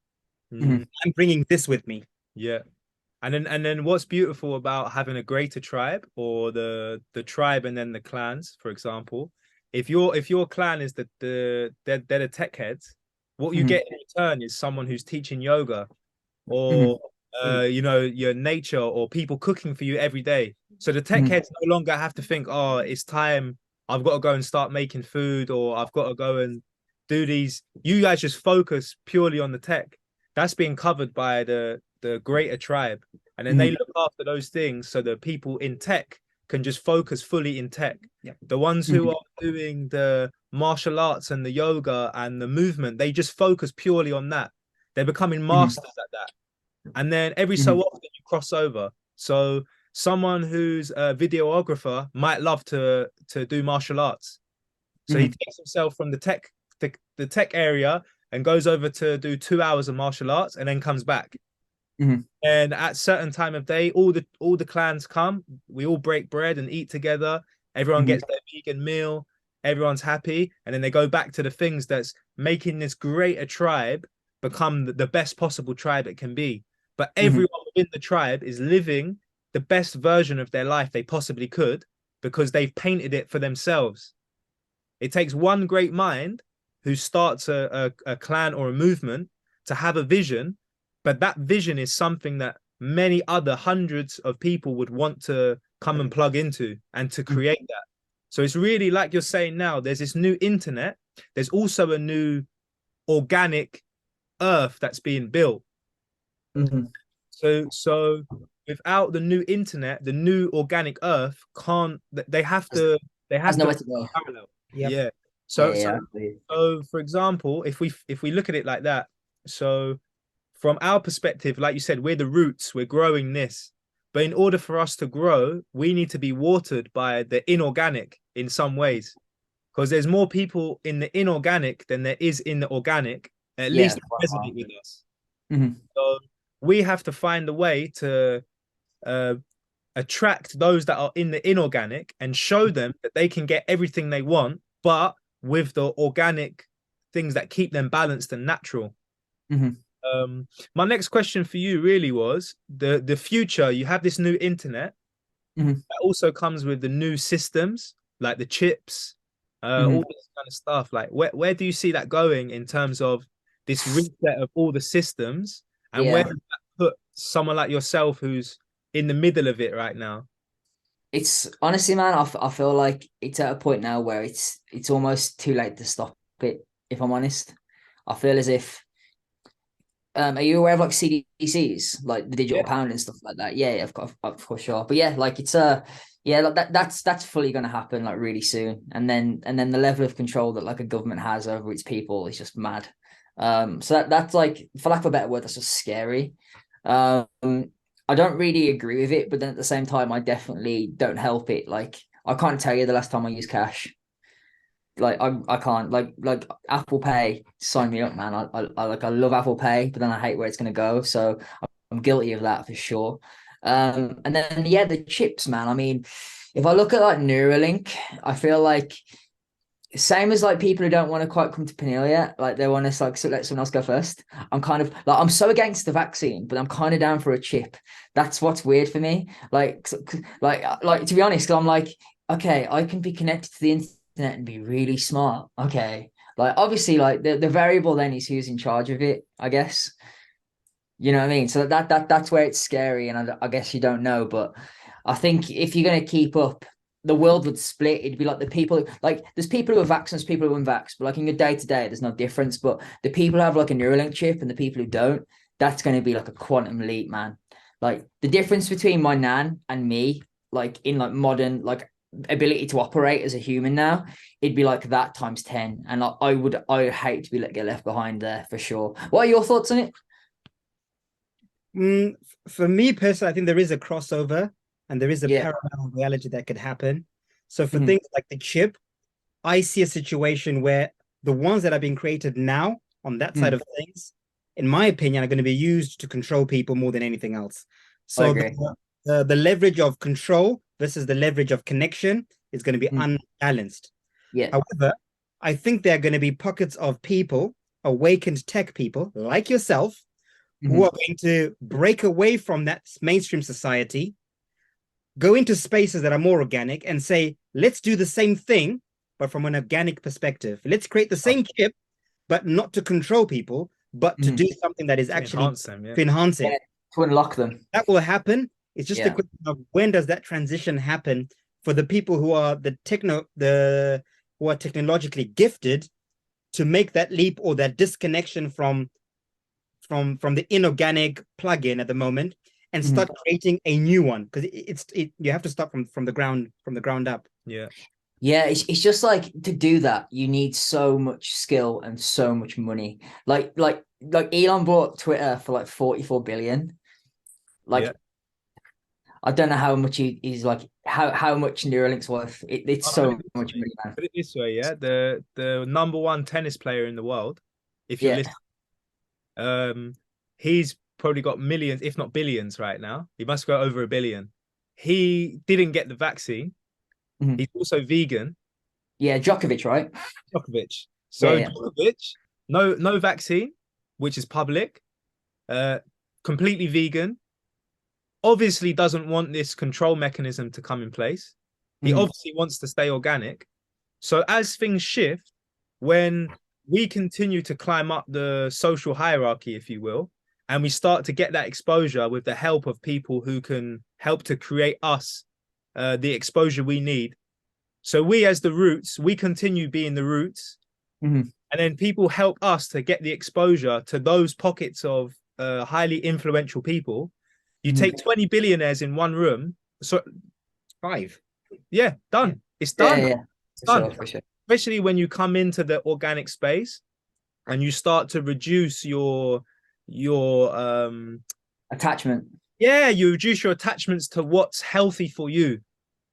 I'm bringing this with me. Yeah. And then what's beautiful about having a greater tribe or the tribe and then the clans, for example, if your clan is they're the tech heads, what you get in return is someone who's teaching yoga or your nature or people cooking for you every day. So the tech heads no longer have to think, oh, it's time, I've got to go and start making food, or I've got to go and do these. You guys just focus purely on the tech. That's being covered by the greater tribe. And then they look after those things so the people in tech can just focus fully in tech. Yeah. The ones who are doing the martial arts and the yoga and the movement, they just focus purely on that. They're becoming masters at that. And then every so often you cross over. So someone who's a videographer might love to do martial arts. So he takes himself from the tech area and goes over to do 2 hours of martial arts and then comes back. And at certain time of day, all the clans come. We all break bread and eat together. Everyone gets their vegan meal. Everyone's happy, and then they go back to the things that's making this greater tribe become the best possible tribe it can be. But everyone within the tribe is living the best version of their life they possibly could because they've painted it for themselves. It takes one great mind who starts a clan or a movement to have a vision, but that vision is something that many other hundreds of people would want to come and plug into and to create that. So it's really like you're saying now, there's this new internet. There's also a new organic earth that's being built. So without the new internet, the new organic earth can't, they have to nowhere to go. parallel. Yep. Yeah. So for example, if we look at it like that, so from our perspective, like you said, we're the roots, we're growing this. But in order for us to grow, we need to be watered by the inorganic in some ways. Because there's more people in the inorganic than there is in the organic, at Yeah. least resonate with us. Mhm. So we have to find a way to uh, attract those that are in the inorganic and show them that they can get everything they want, but with the organic things that keep them balanced and natural. Mhm. My next question for you really was the future. You have this new internet Mhm. that also comes with the new systems like the chips, all Mhm. this kind of stuff. Like where do you see that going in terms of this reset of all the systems, and where Yeah. does that put someone like yourself who's in the middle of it right now? It's honestly, man, I feel like it's at a point now where it's almost too late to stop it, if I'm honest. I feel as if are you aware of like CDCs, like the digital Yeah. pound and stuff like that? Yeah, yeah, of course, sure. But yeah, like it's yeah, like that's fully gonna happen like really soon. And then the level of control that like a government has over its people is just mad. So that's like, for lack of a better word, that's just scary. Um, I don't really agree with it, but then at the same time, I definitely don't help it. Like I can't tell you the last time I used cash. Like I can't, like Apple Pay, sign me up, man. I love Apple Pay, but then I hate where it's gonna go. So I'm guilty of that for sure. And then yeah, the chips, man. I mean, if I look at like Neuralink, I feel like same as like people who don't want to quite come to Peniel yet, like they want to like so let someone else go first. I'm kind of like, I'm so against the vaccine, but I'm kind of down for a chip. That's what's weird for me. Like to be honest, 'cause I'm like, okay, I can be connected to the internet and be really smart. Okay, like obviously, like the variable then is who's in charge of it, I guess. You know what I mean? So that's where it's scary, and I guess you don't know, but I think if you're gonna keep up, the world would split. It'd be like the people, like there's people who are vaccinated, there's people who are unvaxxed, but like in your day to day, there's no difference. But the people who have like a Neuralink chip and the people who don't, that's gonna be like a quantum leap, man. Like the difference between my nan and me, like in like modern like ability to operate as a human now, it'd be like that times 10. And like, I would hate to be get left behind there for sure. What are your thoughts on it? Mm, for me personally, I think there is a crossover and there is a Yeah. parallel reality that could happen. So for Mhm. things like the chip, I see a situation where the ones that are being created now on that side Mm. of things, in my opinion, are going to be used to control people more than anything else. I So agree. the leverage of control versus the leverage of connection is going to be Mm. unbalanced. Yeah. However, I think there are going to be pockets of people, awakened tech people like yourself, who Mhm. are going to break away from that mainstream society, go into spaces that are more organic and say, let's do the same thing, but from an organic perspective. Let's create the same chip, but not to control people, but to Mhm. do something that is To actually enhance them, yeah. to enhance it. Yeah. To unlock them. That will happen. It's just a Yeah. question of when does that transition happen for the people who are the who are technologically gifted to make that leap or that disconnection from the inorganic plugin at the moment and Mhm. start creating a new one because you have to start from the ground up. Yeah. Yeah, it's just like to do that, you need so much skill and so much money. Like Elon bought Twitter for like 44 billion. Yeah. Like I don't know how much he's like how much Neuralink's worth. It's I'll put it so this much way. money, man. Put it this way, yeah. The number one tennis player in the world, if you're Yeah. listening, he's probably got millions, if not billions, right now. He must go over a billion. He didn't get the vaccine. Mhm. He's also vegan. Yeah, Djokovic, right? Djokovic. Yeah, So yeah. Djokovic, no vaccine, which is public, uh, completely vegan. Obviously doesn't want this control mechanism to come in place. He Mhm. obviously wants to stay organic. So as things shift, when we continue to climb up the social hierarchy, if you will, and we start to get that exposure with the help of people who can help to create us the exposure we need. So we as the roots, we continue being the roots, Mhm. and then people help us to get the exposure to those pockets of highly influential people. You Mhm. take 20 billionaires in one room. So Five. yeah, Yeah. done. It's Yeah, done. yeah, It's for done. sure, for sure. Especially when you come into the organic space and you start to reduce your your Attachment. yeah, you reduce your attachments to what's healthy for you.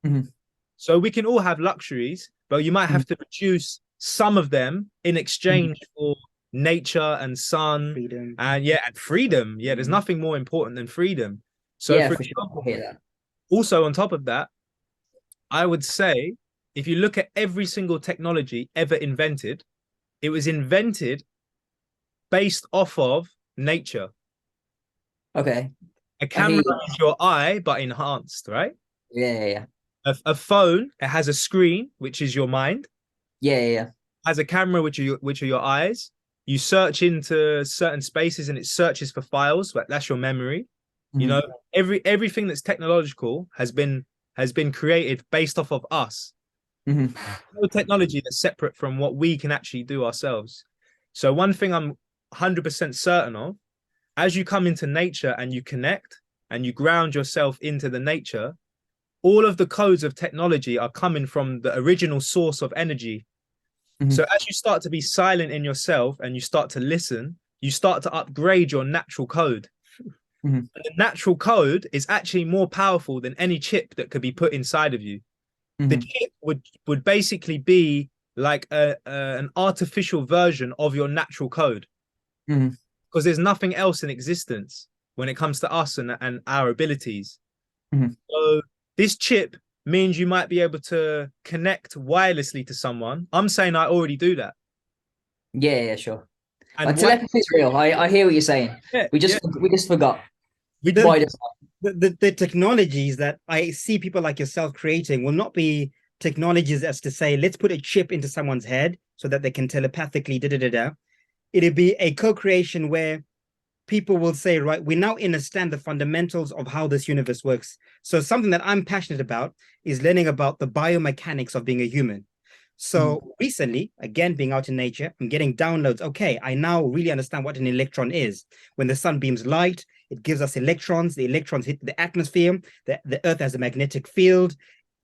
Mhm. So we can all have luxuries, but you might Mhm. have to reduce some of them in Mhm. exchange for nature and sun Freedom. and freedom. Yeah, there's nothing more important than freedom. So Yeah, for for sure. example, I hear that. also on top of that, I would say if you look at every single technology ever invented, it was invented based off of nature. Okay. A I hear camera you. is your eye, but enhanced, right? Yeah, yeah, yeah. A phone, it has a screen, which is your mind, Yeah, yeah, yeah. has a camera, which are your eyes. You search into certain spaces and it searches for files, but that's your memory. You Mhm. know, everything that's technological has been created based off of us. Mhm. No technology that's separate from what we can actually do ourselves. So one thing I'm 100% certain of, as you come into nature and you connect and you ground yourself into the nature, all of the codes of technology are coming from the original source of energy. So Mhm. as you start to be silent in yourself and you start to listen, you start to upgrade your natural code. Mhm. And the natural code is actually more powerful than any chip that could be put inside of you. The Mhm. chip would basically be like an artificial version of your natural code Mhm. because there's nothing else in existence when it comes to us and our abilities. Mhm. So this chip means you might be able to connect wirelessly to someone. I'm saying I already do that. Yeah, yeah, sure. Like And what telepathy is real. I hear what you're saying. yeah, We yeah. just we just forgot We The, by design. the technologies that I see people like yourself creating will not be technologies as to say, let's put a chip into someone's head so that they can telepathically da da da da. It'd be a co-creation where people will say, right, we now understand the fundamentals of how this universe works. So something that I'm passionate about is learning about the biomechanics of being a human. Mhm. So recently, again, being out in nature, I'm getting downloads. Okay, I now really understand what an electron is. When the sun beams light, it gives us electrons. The electrons hit the atmosphere. The Earth has a magnetic field.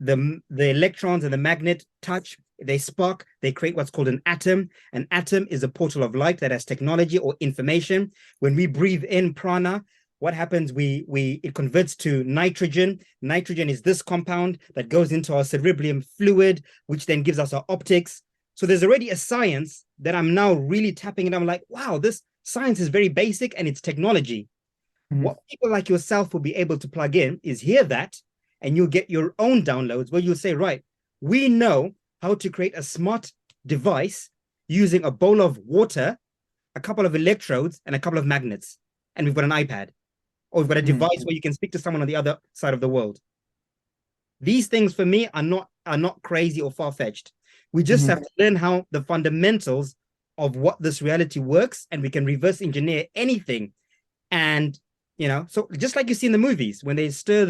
The electrons and the magnet touch, they spark, they create what's called an atom. An atom is a portal of light that has technology or information. When we breathe in prana, what happens? It converts to nitrogen. Nitrogen is this compound that goes into our cerebellum fluid, which then gives us our optics. So there's already a science that I'm now really tapping into. I'm like, wow, this science is very basic and it's technology. Mhm. What people like yourself will be able to plug in is hear that, and you'll get your own downloads where you'll say, right, we know how to create a smart device using a bowl of water, a couple of electrodes, and a couple of magnets. And we've got an iPad, or we've got a Mhm. device where you can speak to someone on the other side of the world. These things for me are not crazy or far-fetched. We just Mhm. have to learn how the fundamentals of what this reality works, and we can reverse engineer anything. And so just like you see in the movies when they stir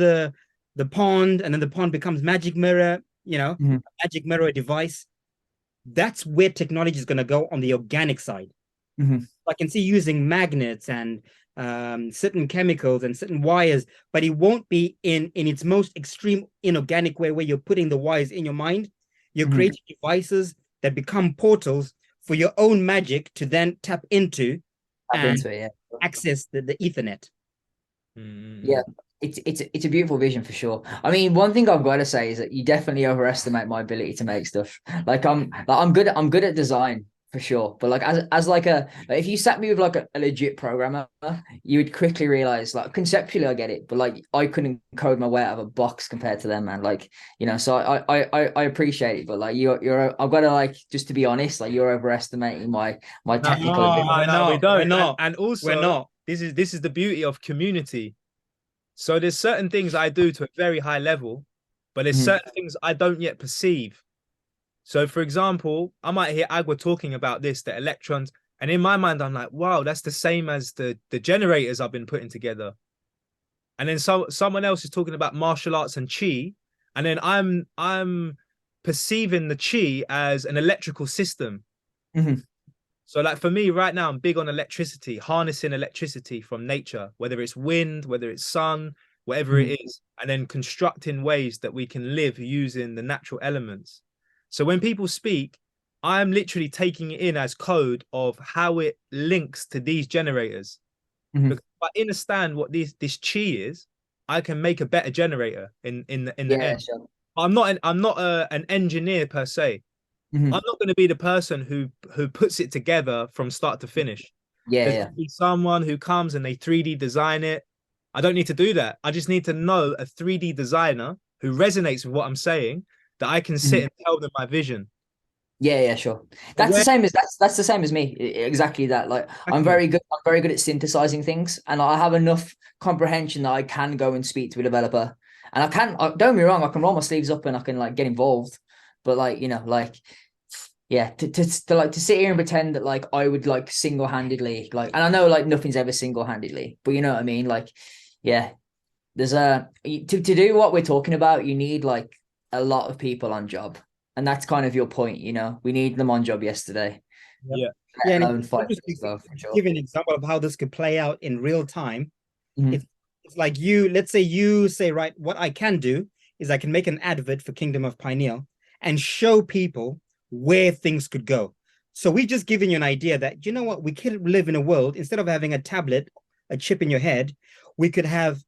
the pond and then the pond becomes magic mirror, Mhm. magic mirror device. That's where technology is going to go on the organic side. Mhm. I can see using magnets and certain chemicals and certain wires, but it won't be in its most extreme inorganic way where you're putting the wires in your mind. You're Mhm. creating devices that become portals for your own magic to then tap into Tap and into it, yeah. access the Ethernet. Yeah, Mm. it's a beautiful vision for sure. I mean, one thing I've got to say is that you definitely overestimate my ability to make stuff. I'm good at design for sure, but like as like if you sat me with like a legit programmer, you would quickly realize like conceptually I get it, but like I couldn't code my way out of a box compared to them, man. Like so I appreciate it, but like you're I've got to like just to be honest, like you're overestimating my No, technical ability. We're no, we not. We're don't. And, not. and We're also, not. this is the beauty of community. So there's certain things I do to a very high level, but there's Mhm. certain things I don't yet perceive. So, for example, I might hear Agua talking about this, the electrons, and in my mind, I'm like, wow, that's the same as the generators I've been putting together. And then someone else is talking about martial arts and chi, and then I'm perceiving the chi as an electrical system. Mhm. So, like for me right now, I'm big on electricity, harnessing electricity from nature, whether it's wind, whether it's sun, whatever Mhm. it is, and then constructing ways that we can live using the natural elements. So when people speak, I'm literally taking it in as code of how it links to these generators. Mhm. Because if I understand what this chi is, I can make a better generator in the Yeah, end. sure. I'm not an engineer per se. I'm Mhm. not going to be the person who puts it together from start to finish. Yeah, There's yeah. going to be someone who comes and they 3D design it. I don't need to do that. I just need to know a 3D designer who resonates with what I'm saying, that I can sit Mhm. and tell them my vision. Yeah, yeah, sure. But That's the where same as that's the same as me. exactly that. Like Exactly. I'm very good at synthesizing things, and I have enough comprehension that I can go and speak to a developer. And don't get me wrong, I can roll my sleeves up and I can like get involved. But like, like yeah, to sit here and pretend that like I would like single-handedly like, and I know like nothing's ever single-handedly, but you know what I mean? Like, yeah, there's to do what we're talking about, you need like a lot of people on job, and that's kind of your point. We need them on job yesterday, Yeah. Yeah, let and alone it's 5 years interesting ago to for sure. give an example of how this could play out in real time. Mhm. It's like let's say you say, right, what I can do is I can make an advert for Kingdom of Pineal and show people where things could go. So we've just given you an idea that, you know what, we could live in a world, instead of having a tablet, a chip in your head, we could have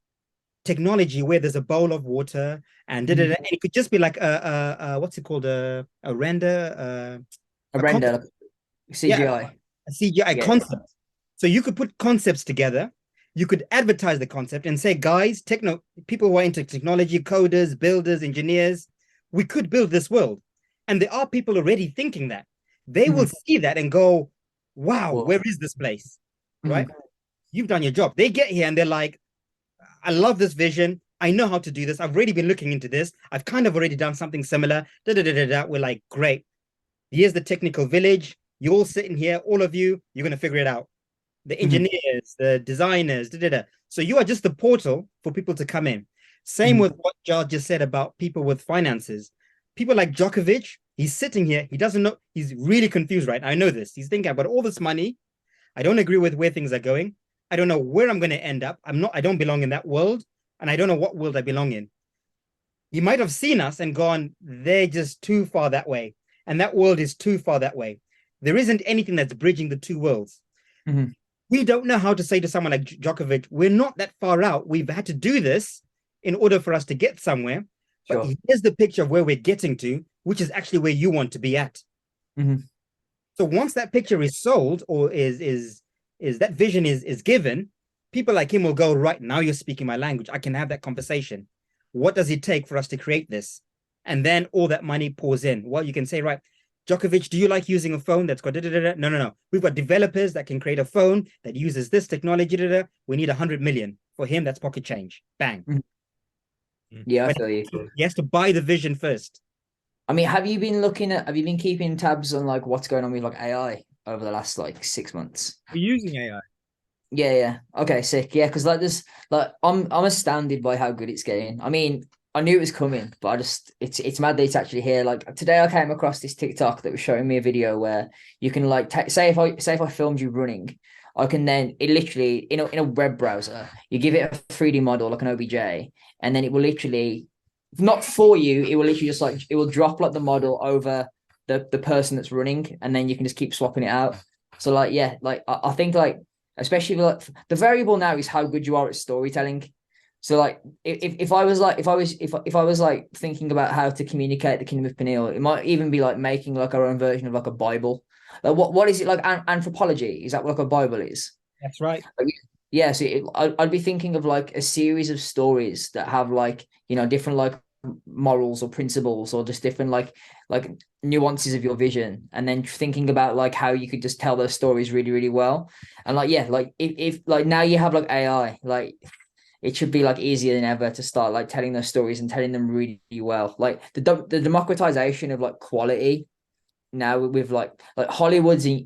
technology where there's a bowl of water and Mhm. and it could just be like what's it called, a render, A a concept, render, yeah, CGI. a CGI Yeah. concept. So you could put concepts together. You could advertise the concept and say, guys, people who are into technology, coders, builders, engineers, we could build this world. And there are people already thinking that. They will Mhm. see that and go, wow, Well, where is this place? Right? mhm. You've done your job. They get here and they're like, I love this vision. I know how to do this. I've already been looking into this. I've kind of already done something similar. Da, da, da, da, da. We're like, great. Here's the technical village. You're all sitting here, all of you, you're going to figure it out. The Mhm. engineers, the designers, da, da, da. So you are just the portal for people to come in. Same Mhm. with what Jar just said about people with finances. People like Djokovic, he's sitting here. He doesn't know. He's really confused, right? I know this. He's thinking, I've got all this money. I don't agree with where things are going. I don't know where I'm going to end up. I don't belong in that world. And I don't know what world I belong in. He might have seen us and gone, they're just too far that way. And that world is too far that way. There isn't anything that's bridging the two worlds. Mhm. We don't know how to say to someone like Djokovic, we're not that far out. We've had to do this in order for us to get somewhere. But Sure. here's the picture of where we're getting to, which is actually where you want to be at. Mhm. So once that picture is sold, or is that vision is given, people like him will go, right, now you're speaking my language. I can have that conversation. What does it take for us to create this? And then all that money pours in. Well, you can say, right, Djokovic, do you like using a phone that's got da, da, da, da? No, no, no. We've got developers that can create a phone that uses this technology. Da, da, da. We need 100 million. For him, that's pocket change. Bang. Mhm. Mm. Yeah, I But feel you. he has to buy the vision first. I mean, have you been keeping tabs on like what's going on with like AI over the last like 6 months? We're using AI. Yeah, yeah. Okay, sick. Yeah, because like this, like I'm astounded by how good it's getting. I mean, I knew it was coming, but it's mad that it's actually here. Like today, I came across this TikTok that was showing me a video where you can like say if I filmed you running, I can then it literally in a web browser, you give it a 3D model like an OBJ, and then it will literally not for you, it will literally just like it will drop like the model over the person that's running, and then you can just keep swapping it out. So like yeah, like I think like especially like the variable now is how good you are at storytelling. So like if I was like if I was like thinking about how to communicate the kingdom of Peniel, it might even be like making like our own version of like a Bible. Like what is it like anthropology? Is that what like a Bible is? That's right. Like, yeah, so I'd be thinking of like a series of stories that have like different like morals or principles or just different like nuances of your vision, and then thinking about like how you could just tell those stories really really well. And like yeah, like if like now you have like AI, like it should be like easier than ever to start like telling those stories and telling them really well. Like the democratization of like quality now with like Hollywood's in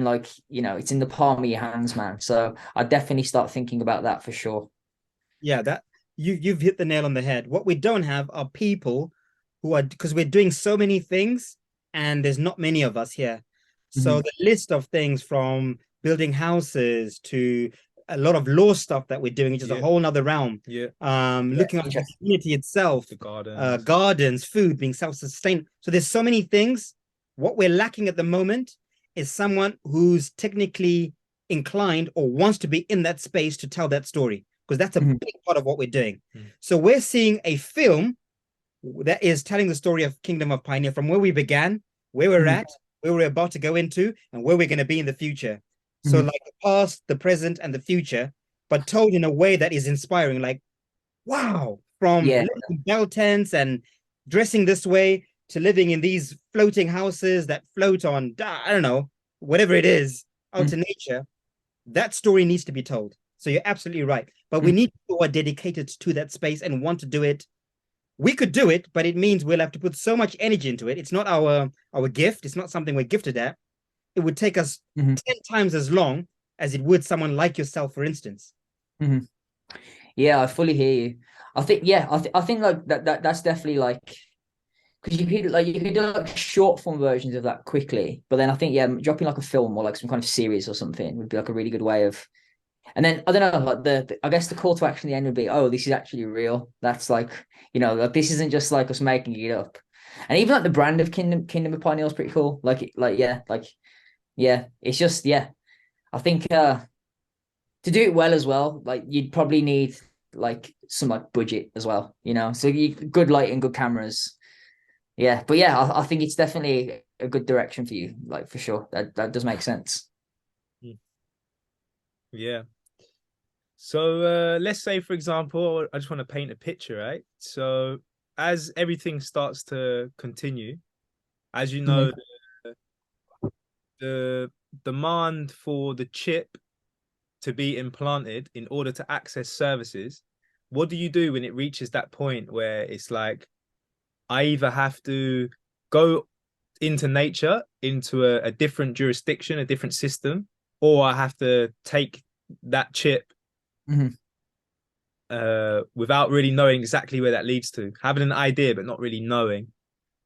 like it's in the palm of your hands, man. So I definitely start thinking about that for sure. Yeah, that you've hit the nail on the head. What we don't have are people who are, because we're doing so many things and there's not many of us here. So Mhm. the list of things from building houses to a lot of law stuff that we're doing, which is a Yeah, whole nother realm. yeah. Yeah, Looking after the interesting. community itself, The gardens. gardens, food, being self-sustained. So there's so many things. What we're lacking at the moment is someone who's technically inclined or wants to be in that space to tell that story, because that's a big part of what we're doing. Mm. So we're seeing a film that is telling the story of Kingdom of Pioneer from where we began, where we're at, where we're about to go into, and where we're going to be in the future. So like the past, the present, and the future, but told in a way that is inspiring. Like, wow, from Yeah. living in bell tents and dressing this way to living in these floating houses that float on, I don't know, whatever it is, out to nature. That story needs to be told. So you're absolutely right. But we need people who are dedicated to that space and want to do it. We could do it, but it means we'll have to put so much energy into it. It's not our gift. It's not something we're gifted at. It would take us 10 times as long as it would someone like yourself, for instance. Yeah, I fully hear you. I think, yeah, I think like that's definitely like, because you could do like short form versions of that quickly, but then I think, yeah, dropping like a film or like some kind of series or something would be like a really good way of. And then I don't know, like I guess the call to action at the end would be, oh, this is actually real. That's like, like this isn't just like us making it up. And even like the brand of Kingdom of Pioneer is pretty cool. Yeah, it's just, yeah. I think to do it well as well, like you'd probably need like some like budget as well, So good lighting, good cameras. Yeah, but yeah, I think it's definitely a good direction for you, like for sure. That does make sense. Yeah. So let's say, for example, I just want to paint a picture, right? So as everything starts to continue, as you know, the demand for the chip to be implanted in order to access services, what do you do when it reaches that point where it's like, I either have to go into nature, into a different jurisdiction, a different system, or I have to take that chip without really knowing exactly where that leads to, having an idea but not really knowing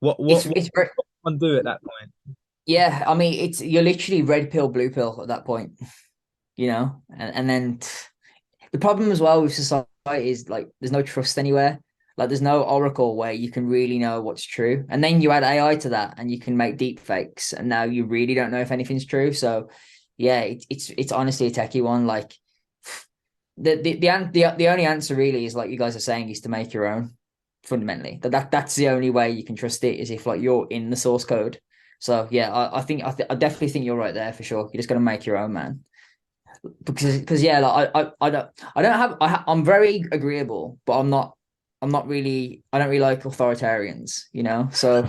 It's very, what one do at that point. yeah. I mean, you're literally red pill, blue pill at that point, and then the problem as well with society is like there's no trust anywhere. Like there's no oracle where you can really know what's true. And then you add AI to that and you can make deep fakes. And now you really don't know if anything's true. So yeah, it's honestly a techie one. Like the only answer really is like you guys are saying is to make your own fundamentally. That's the only way you can trust it is if like you're in the source code. So yeah, I definitely think you're right there for sure. You just got to make your own, man. Because yeah, like I'm very agreeable, but I'm not really, I don't really like authoritarians, So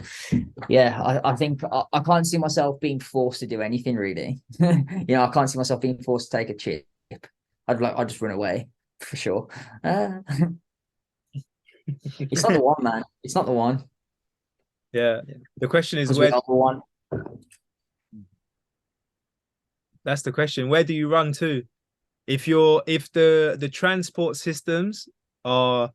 yeah, I think I can't see myself being forced to do anything really. I can't see myself being forced to take a chip. I'd just run away for sure. It's not the one, man. It's not the one. Yeah. The question is Because we where are the one. that's the question. Where do you run to? If the transport systems are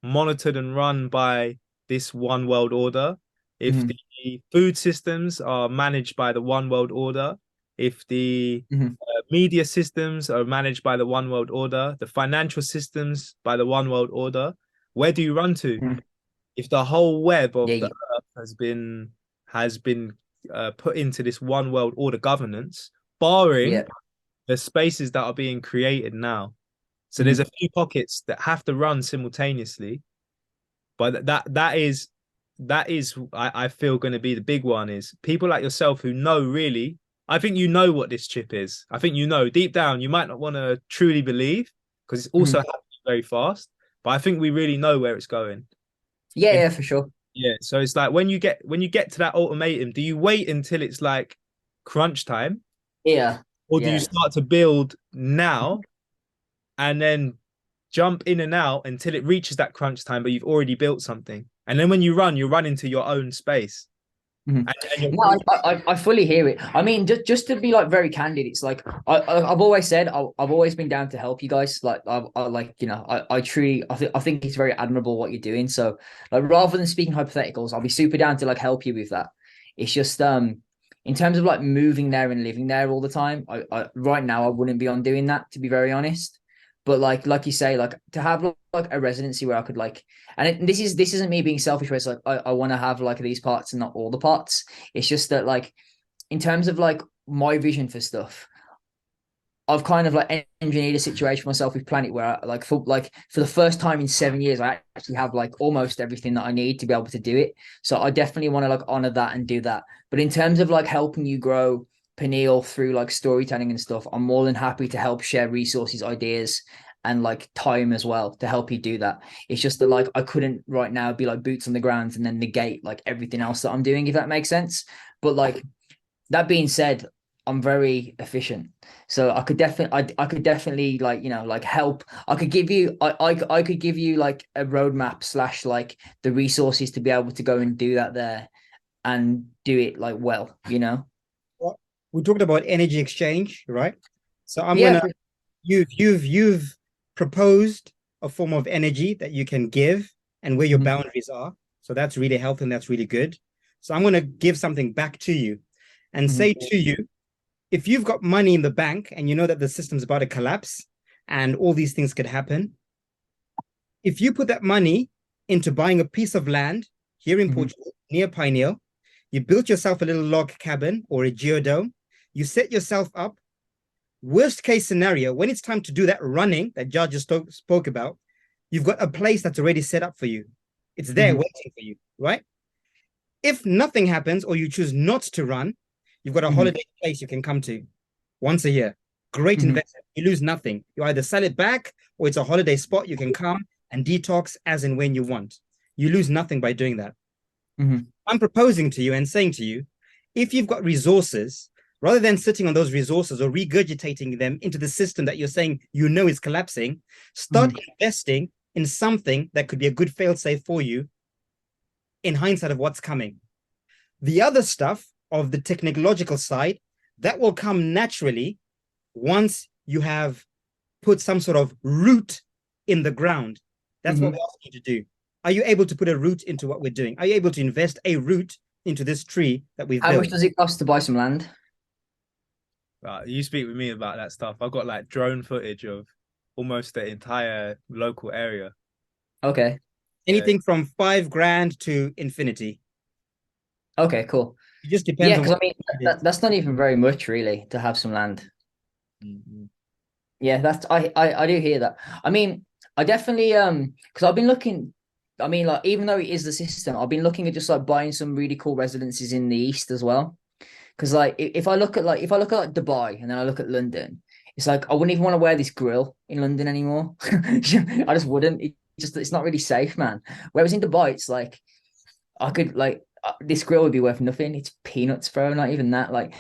monitored and run by this one world order, if the food systems are managed by the one world order, if the media systems are managed by the one world order, the financial systems by the one world order, where do you run to? If the whole web of the earth has been put into this one world order governance, barring the spaces that are being created now. So there's a few pockets that have to run simultaneously, but that is I feel going to be the big one is people like yourself who know really. I think you know what this chip is. I think deep down you might not want to truly believe because it's also happening very fast, but I think we really know where it's going. Yeah, for sure. Yeah, so it's like when you get to that ultimatum, do you wait until it's like crunch time? Yeah. Or do you start to build now and then jump in and out until it reaches that crunch time, but you've already built something? And then when you run into your own space. And No, I fully hear it. I mean, just to be like very candid, it's like I've always said I've always been down to help you guys. Like I truly I think it's very admirable what you're doing. So like rather than speaking hypotheticals, I'll be super down to like help you with that. It's just in terms of like moving there and living there all the time, I right now I wouldn't be on doing that, to be very honest. But like you say, like to have like a residency where I could like, and this isn't me being selfish, where it's like I want to have like these parts and not all the parts. It's just that like in terms of like my vision for stuff, I've kind of like engineered a situation for myself with Planet where for the first time in 7 years, I actually have like almost everything that I need to be able to do it. So I definitely want to like honor that and do that. But in terms of like helping you grow Peniel through like storytelling and stuff, I'm more than happy to help share resources, ideas, and like time as well to help you do that. It's just that like I couldn't right now be like boots on the ground and then negate like everything else that I'm doing, if that makes sense. But like that being said, I'm very efficient. So I could definitely like, like help. I could give you I could give you like a roadmap slash like the resources to be able to go and do that there and do it like well. Well, we talked about energy exchange, right? So I'm Yeah, gonna you've proposed a form of energy that you can give and where your mhm, boundaries are. So that's really healthy and that's really good. So I'm gonna give something back to you and mhm, say to you, if you've got money in the bank and you know that the system's about to collapse and all these things could happen, if you put that money into buying a piece of land here in mhm, Portugal, near Pineal, you built yourself a little log cabin or a geodome, you set yourself up. Worst case scenario, when it's time to do that running that Judge just spoke about, you've got a place that's already set up for you. It's there mhm, waiting for you, right? If nothing happens or you choose not to run, you've got a mhm, holiday place you can come to once a year. Great mhm, investment. You lose nothing. You either sell it back or it's a holiday spot you can come and detox as and when you want. You lose nothing by doing that. mhm, I'm proposing to you and saying to you, if you've got resources, rather than sitting on those resources or regurgitating them into the system that you're saying you know is collapsing, start mhm, investing in something that could be a good fail-safe for you in hindsight of what's coming. The other stuff of the technological side, that will come naturally once you have put some sort of root in the ground. That's what we mhm. also need to do. Are you able to put a root into what we're doing? Are you able to invest a root into this tree that we've How much built? does it cost to buy some land? You speak with me about that stuff. I've got like drone footage of almost the entire local area. Okay. Yeah. Anything from 5 grand to infinity. Okay, cool. It just depends Yeah, on because what I mean it is. that's not even very much really to have some land. Mhm. Yeah, I do hear that. I mean, I definitely because I've been looking. I mean, like even though it is the system, I've been looking at just like buying some really cool residences in the east as well. Because like if I look at like Dubai and then I look at London, it's like I wouldn't even want to wear this grill in London anymore. I just wouldn't. It's not really safe, man. Whereas in Dubai, it's like I could like this grill would be worth nothing. It's peanuts, bro. Not even that. Like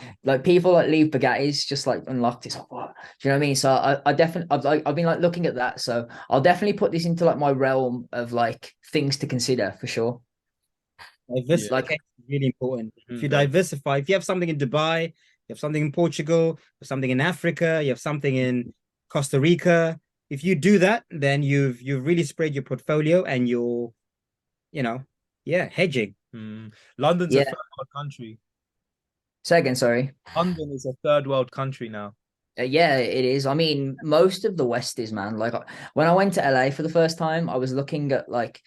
people like leave Bugattis just like unlocked. It's like what? Do you know what I mean? So I definitely I've been like looking at that. So I'll definitely put this into like my realm of like things to consider for sure. Yeah. Like Diversification is really important. If you Very. diversify, if you have something in Dubai, you have something in Portugal, you have something in Africa, you have something in Costa Rica. If you do that, then you've really spread your portfolio and you're, you know, yeah, hedging. Mm. London's a yeah. third world country. Say again, sorry. London is a third world country now. Yeah, it is. I mean, most of the West is, man. Like when I went to LA for the first time, I was looking at like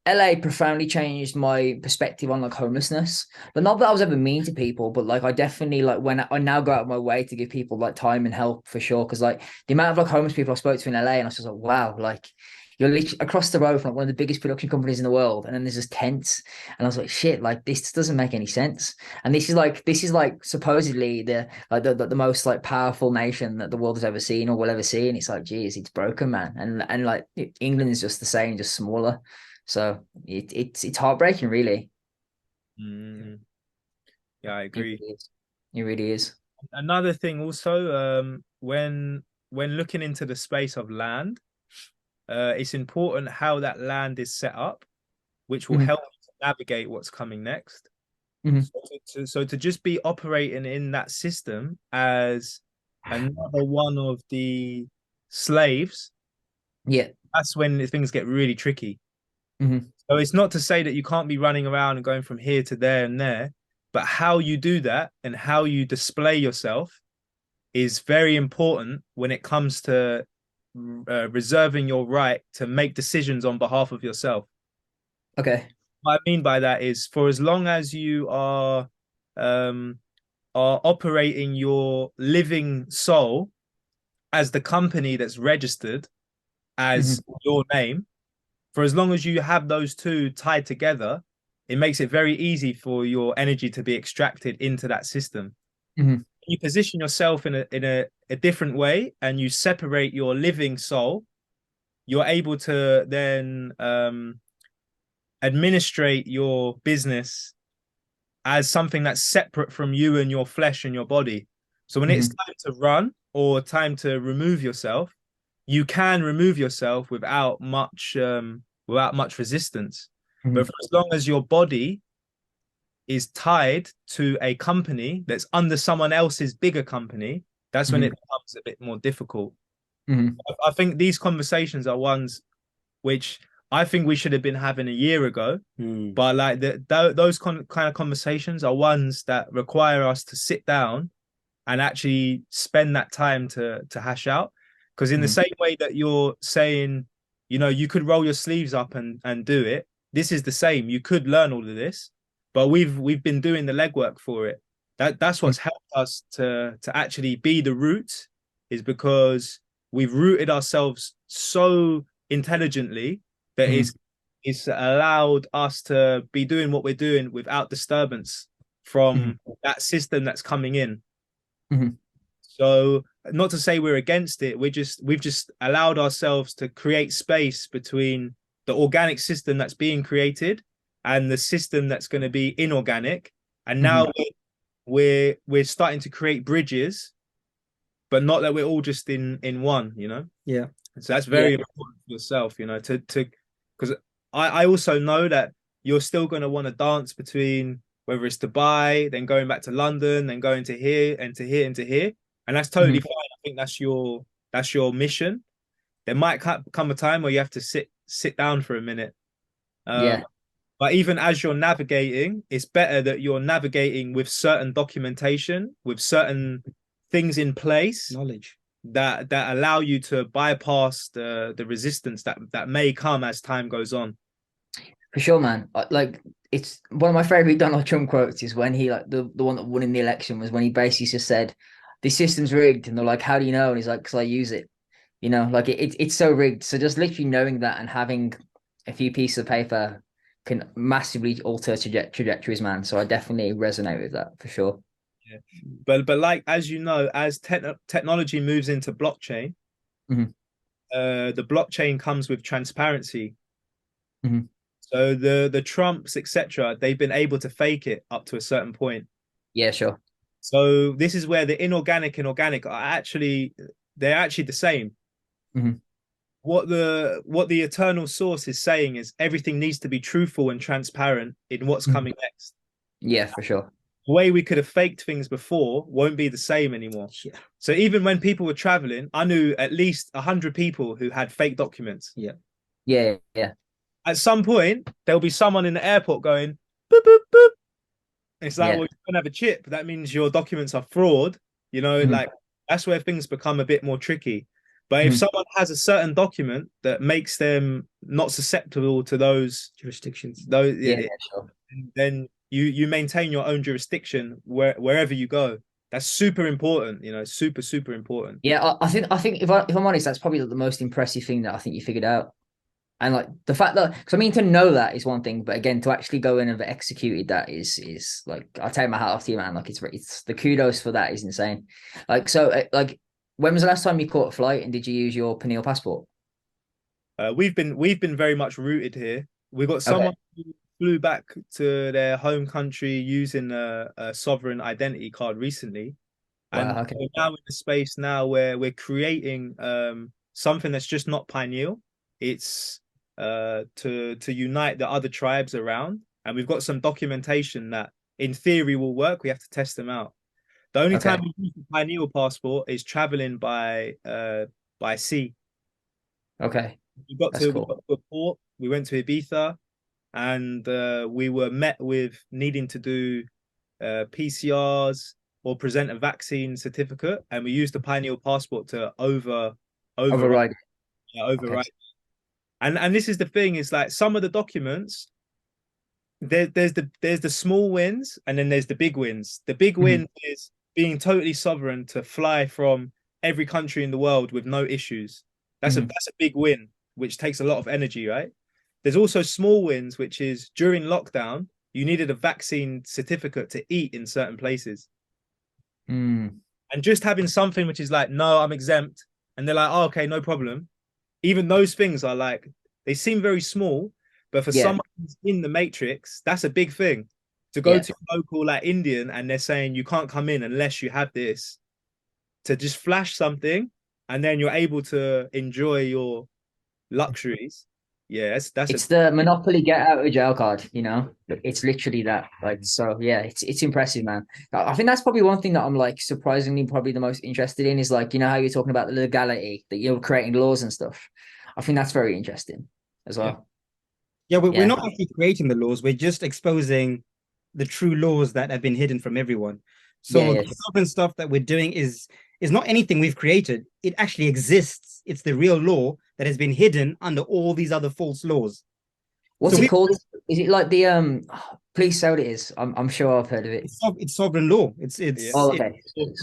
LA profoundly changed my perspective on like homelessness. But not that I was ever mean to people, but like I definitely like when I now go out of my way to give people like time and help for sure. Because like the amount of like homeless people I spoke to in LA, and I was just like, wow, like you're literally across the road from like one of the biggest production companies in the world, and then there's just tents, and I was like, shit, like this doesn't make any sense. And this is like supposedly the most like powerful nation that the world has ever seen or will ever see. And it's like, geez, it's broken, man. And like England is just the same, just smaller. So it's heartbreaking, really. Mm. Yeah, I It agree. really is. It really is. Another thing also, when looking into the space of land, it's important how that land is set up, which will Mhm, help you to navigate what's coming next. mhm. So to just be operating in that system as another one of the slaves, Yeah. that's when things get really tricky. Mhm. So it's not to say that you can't be running around and going from here to there and there, but how you do that and how you display yourself is very important when it comes to reserving your right to make decisions on behalf of yourself. Okay. What I mean by that is for as long as you um, are operating your living soul as the company that's registered Hmm. as your name, for as long as you have those two tied together, it makes it very easy for your energy to be extracted into that system. Hmm. You position yourself in a different way and you separate your living soul, you're able to then administrate your business as something that's separate from you and your flesh and your body. So when it's Hmm. time to run or time to remove yourself, you can remove yourself without much resistance. Hmm. But for as long as your body is tied to a company that's under someone else's bigger company, that's when it Hmm. becomes a bit more difficult. Hmm. I think these conversations are ones which I think we should have been having a year ago. But like those kind of conversations are ones that require us to sit down and actually spend that time to hash out. Because in the Hmm. same way that you're saying, you could roll your sleeves up and do it. This is the same. You could learn all of this, but we've been doing the legwork for it. That's what's helped us to actually be the root, is because we've rooted ourselves so intelligently that Hmm. it's allowed us to be doing what we're doing without disturbance Hmm. from that system that's coming in. Hmm. So not to say we're against it, we've just allowed ourselves to create space between the organic system that's being created and the system that's going to be inorganic. And Hmm. now we're starting to create bridges, but not that we're all just in one. Yeah. So that's Yeah. very important for yourself, to because I also know that you're still going to want to dance between whether it's Dubai, then going back to London, then going to here and to here and to here, and that's totally Hmm. fine. I think that's your mission. There might come a time where you have to sit down for a minute. Yeah. But even as you're navigating, it's better that you're navigating with certain documentation, with certain things in place Knowledge. that allow you to bypass the resistance that may come as time goes on. For sure, man. Like it's one of my favorite Donald Trump quotes is when he like the one that won in the election was when he basically just said, "This system's rigged," and they're like, "How do you know?" And he's like, "Because I use it." Like it's so rigged. So just literally knowing that and having a few pieces of paper can massively alter trajectories, man. So I definitely resonate with that for sure. Yeah. But like, as you know, as technology moves into blockchain, Hmm. the blockchain comes with transparency. Hmm. So the Trumps, etc., they've been able to fake it up to a certain point. Yeah, sure. So this is where the inorganic and organic they're actually the same. Hmm. What the eternal source is saying is everything needs to be truthful and transparent in what's Hmm. coming next. Yeah, for sure. The way we could have faked things before won't be the same anymore. Yeah. So even when people were traveling, I knew at least 100 people who had fake documents. Yeah. Yeah, yeah, At some point, there'll be someone in the airport going boop boop boop. It's like, yeah. well, you don't have a chip. That means your documents are fraud. Hmm. Like that's where things become a bit more tricky. But if Hmm. someone has a certain document that makes them not susceptible to Jurisdictions. Yeah, those, sure. then you maintain your own jurisdiction wherever you go. That's super important. Super super important. Yeah, I think if I'm honest, that's probably the most impressive thing that I think you figured out. And like the fact that, because I mean, to know that is one thing, but again, to actually go in and have executed that is like, I take my hat off to you, man. Like it's the kudos for that is insane. Like so, like when was the last time you caught a flight, and did you use your Pineal passport? We've been very much rooted here. We've got Okay. someone who flew back to their home country using a sovereign identity card recently, and Wow. Okay. we're now in the space now where we're creating something that's just not pineal. It's to unite the other tribes around, and we've got some documentation that in theory will work. We have to test them out. The only time Okay. we use the pineal passport is traveling by sea. Okay. We got That's to we cool. got to a port. We went to Ibiza, and we were met with needing to do PCRs or present a vaccine certificate, and we used the Pineal passport to override. Override. Yeah, Okay. override. And this is the thing: is like some of the documents. There's the small wins, and then there's the big wins. The big Mhm. win is being totally sovereign to fly from every country in the world with no issues. That's a big win, which takes a lot of energy, right? There's also small wins, which is during lockdown, you needed a vaccine certificate to eat in certain places. Mm. And just having something which is like, no, I'm exempt. And they're like, oh, okay, no problem. Even those things are like, they seem very small, but for someone who's in the matrix, that's a big thing. To go to a local like Indian and they're saying you can't come in unless you have this, to just flash something and then you're able to enjoy your luxuries. Yeah, It's the Monopoly get out of jail card, you know? It's literally that. Like, so yeah, it's impressive, man. I think that's probably one thing that I'm like surprisingly probably the most interested in is like, you know how you're talking about the legality that you're creating laws and stuff. I think that's very interesting as well. Yeah, we're not actually creating the laws, we're just exposing the true laws that have been hidden from everyone. So the sovereign stuff that we're doing is not anything we've created. It actually exists. It's the real law that has been hidden under all these other false laws. What's it called? Is it like the please say what it is. I'm sure I've heard of it. It's sovereign law. It's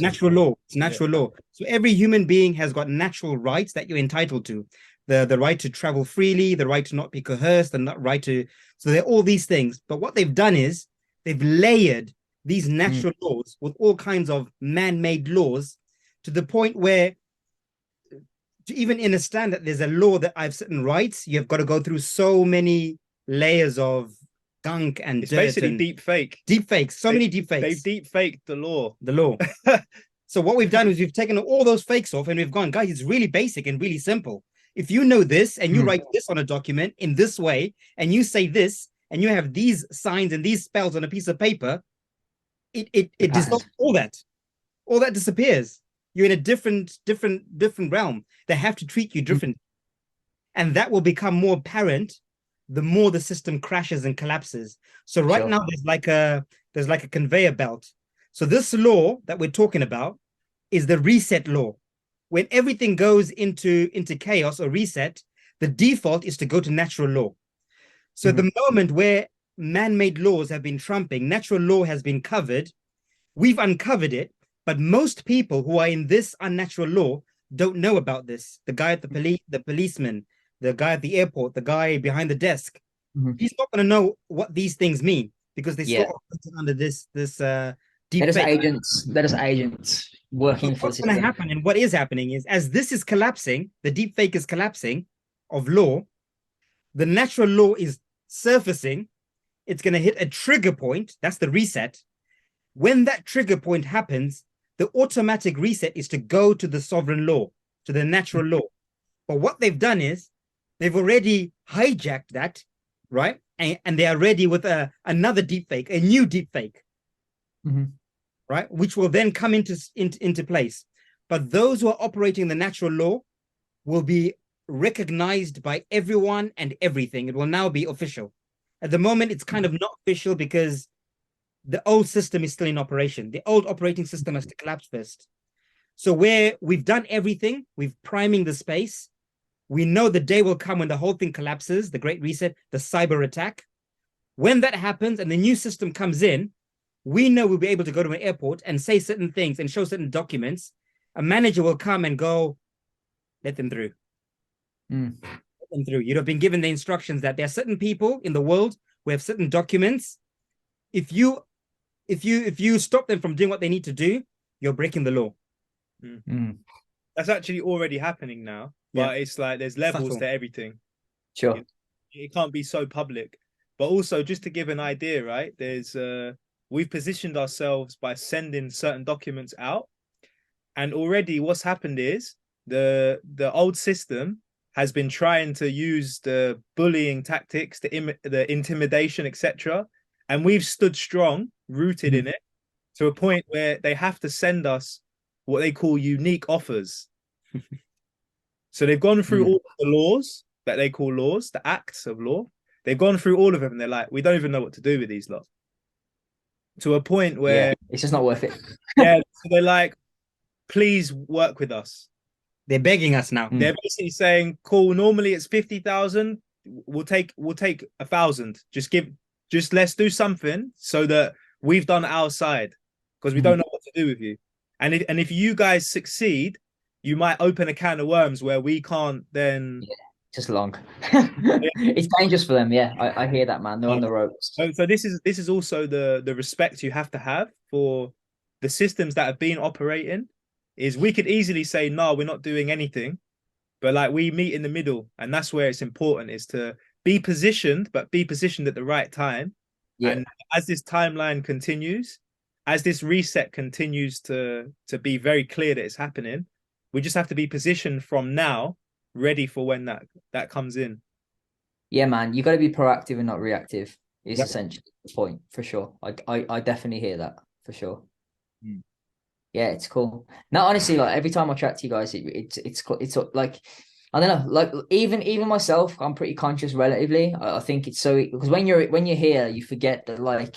natural law. It's natural law. So every human being has got natural rights that you're entitled to. The right to travel freely, the right to not be coerced, and not right to, so they're all these things. But what they've done is they've layered these natural laws with all kinds of man-made laws to the point where to even understand that there's a law that I have certain rights, you've got to go through so many layers of gunk and it's dirt. Basically deep fake. Deep fakes, many deep fakes. They've deep faked the law. The law. So what we've done is we've taken all those fakes off and we've gone, guys, it's really basic and really simple. If you know this and you write this on a document in this way, and you say this, and you have these signs and these spells on a piece of paper, it dissolves all that. All that disappears. You're in a different realm. They have to treat you differently. And that will become more apparent the more the system crashes and collapses. So right now there's like a conveyor belt. So this law that we're talking about is the reset law. When everything goes into chaos or reset, the default is to go to natural law. So the moment where man-made laws have been trumping, natural law has been covered, we've uncovered it, but most people who are in this unnatural law don't know about this. The guy at the policeman, the guy at the airport, the guy behind the desk, he's not going to know what these things mean because they still operating under this deep that is agents working for the system. What's going to happen and what is happening is as this is collapsing, the deep fake is collapsing of law, the natural law is surfacing. It's going to hit a trigger point. That's the reset. When that trigger point happens, the automatic reset is to go to the sovereign law, to the natural law. But what they've done is they've already hijacked that, right? And they are ready with another deep fake, a new deep fake, right? Which will then come into place. But those who are operating the natural law will be recognized by everyone and everything. It will now be official. At the moment, it's kind of not official because the old system is still in operation. The old operating system has to collapse first. So where we've done everything, we've priming the space. We know the day will come when the whole thing collapses, the great reset, the cyber attack. When that happens and the new system comes in, we know we'll be able to go to an airport and say certain things and show certain documents. A manager will come and go, let them through. Let them through. You'd have been given the instructions that there are certain people in the world who have certain documents. If you stop them from doing what they need to do, you're breaking the law. That's actually already happening now, but it's like there's levels to everything. Sure. It can't be so public. But also, just to give an idea, right? There's we've positioned ourselves by sending certain documents out, and already what's happened is the old system has been trying to use the bullying tactics, the intimidation, etc. And we've stood strong, rooted in it, to a point where they have to send us what they call unique offers. So they've gone through all the laws that they call laws, the acts of law. They've gone through all of them and they're like, we don't even know what to do with these laws. To a point where it's just not worth it. So they're like, please work with us. They're begging us now. They're basically saying, cool, normally it's 50,000. We'll take 1,000. Just let's do something so that we've done our side because we don't know what to do with you. And if you guys succeed, you might open a can of worms where we can't then. Yeah, just long. It's dangerous for them. Yeah, I hear that, man. They're on the ropes. So this is also the respect you have to have for the systems that have been operating. Is we could easily say no, we're not doing anything, but like we meet in the middle, and that's where it's important is to be positioned, but be positioned at the right time. Yeah. And as this timeline continues, as this reset continues to be very clear that it's happening, we just have to be positioned from now, ready for when that comes in. Yeah, man. You got to be proactive and not reactive. Is Yep. essentially the point for sure. I definitely hear that for sure. Mm. Yeah, it's cool. No, honestly, like every time I chat to you guys, it's like I don't know, like even myself, I'm pretty conscious relatively. I think it's so because when you're here, you forget that like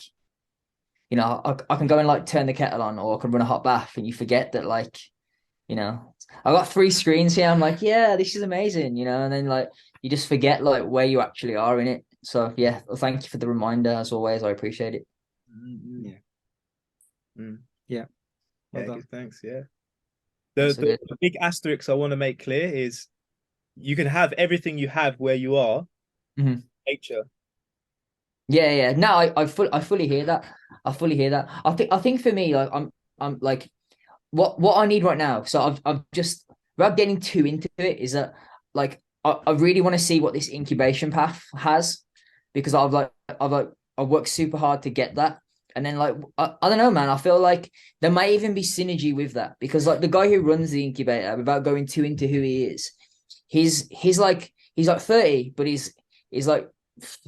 I can go and like turn the kettle on or I can run a hot bath and you forget that like I got 3 screens here. I'm like, yeah, this is amazing, and then like you just forget like where you actually are in it. So yeah, well, thank you for the reminder as always. I appreciate it. Yeah. Mm. Yeah. Well Yeah, done. thanks. Yeah. That's so good. The big asterisk I want to make clear is you can have everything you have where you are, Mhm. nature. Yeah. No, I fully hear that. I fully hear that. I think for me, like I'm like what I need right now. So I've just without getting too into it, is that like I really want to see what this incubation path has because I've worked super hard to get that. And then like I don't know, man. I feel like there might even be synergy with that because like the guy who runs the incubator, without going too into who he is, he's like 30, but he's like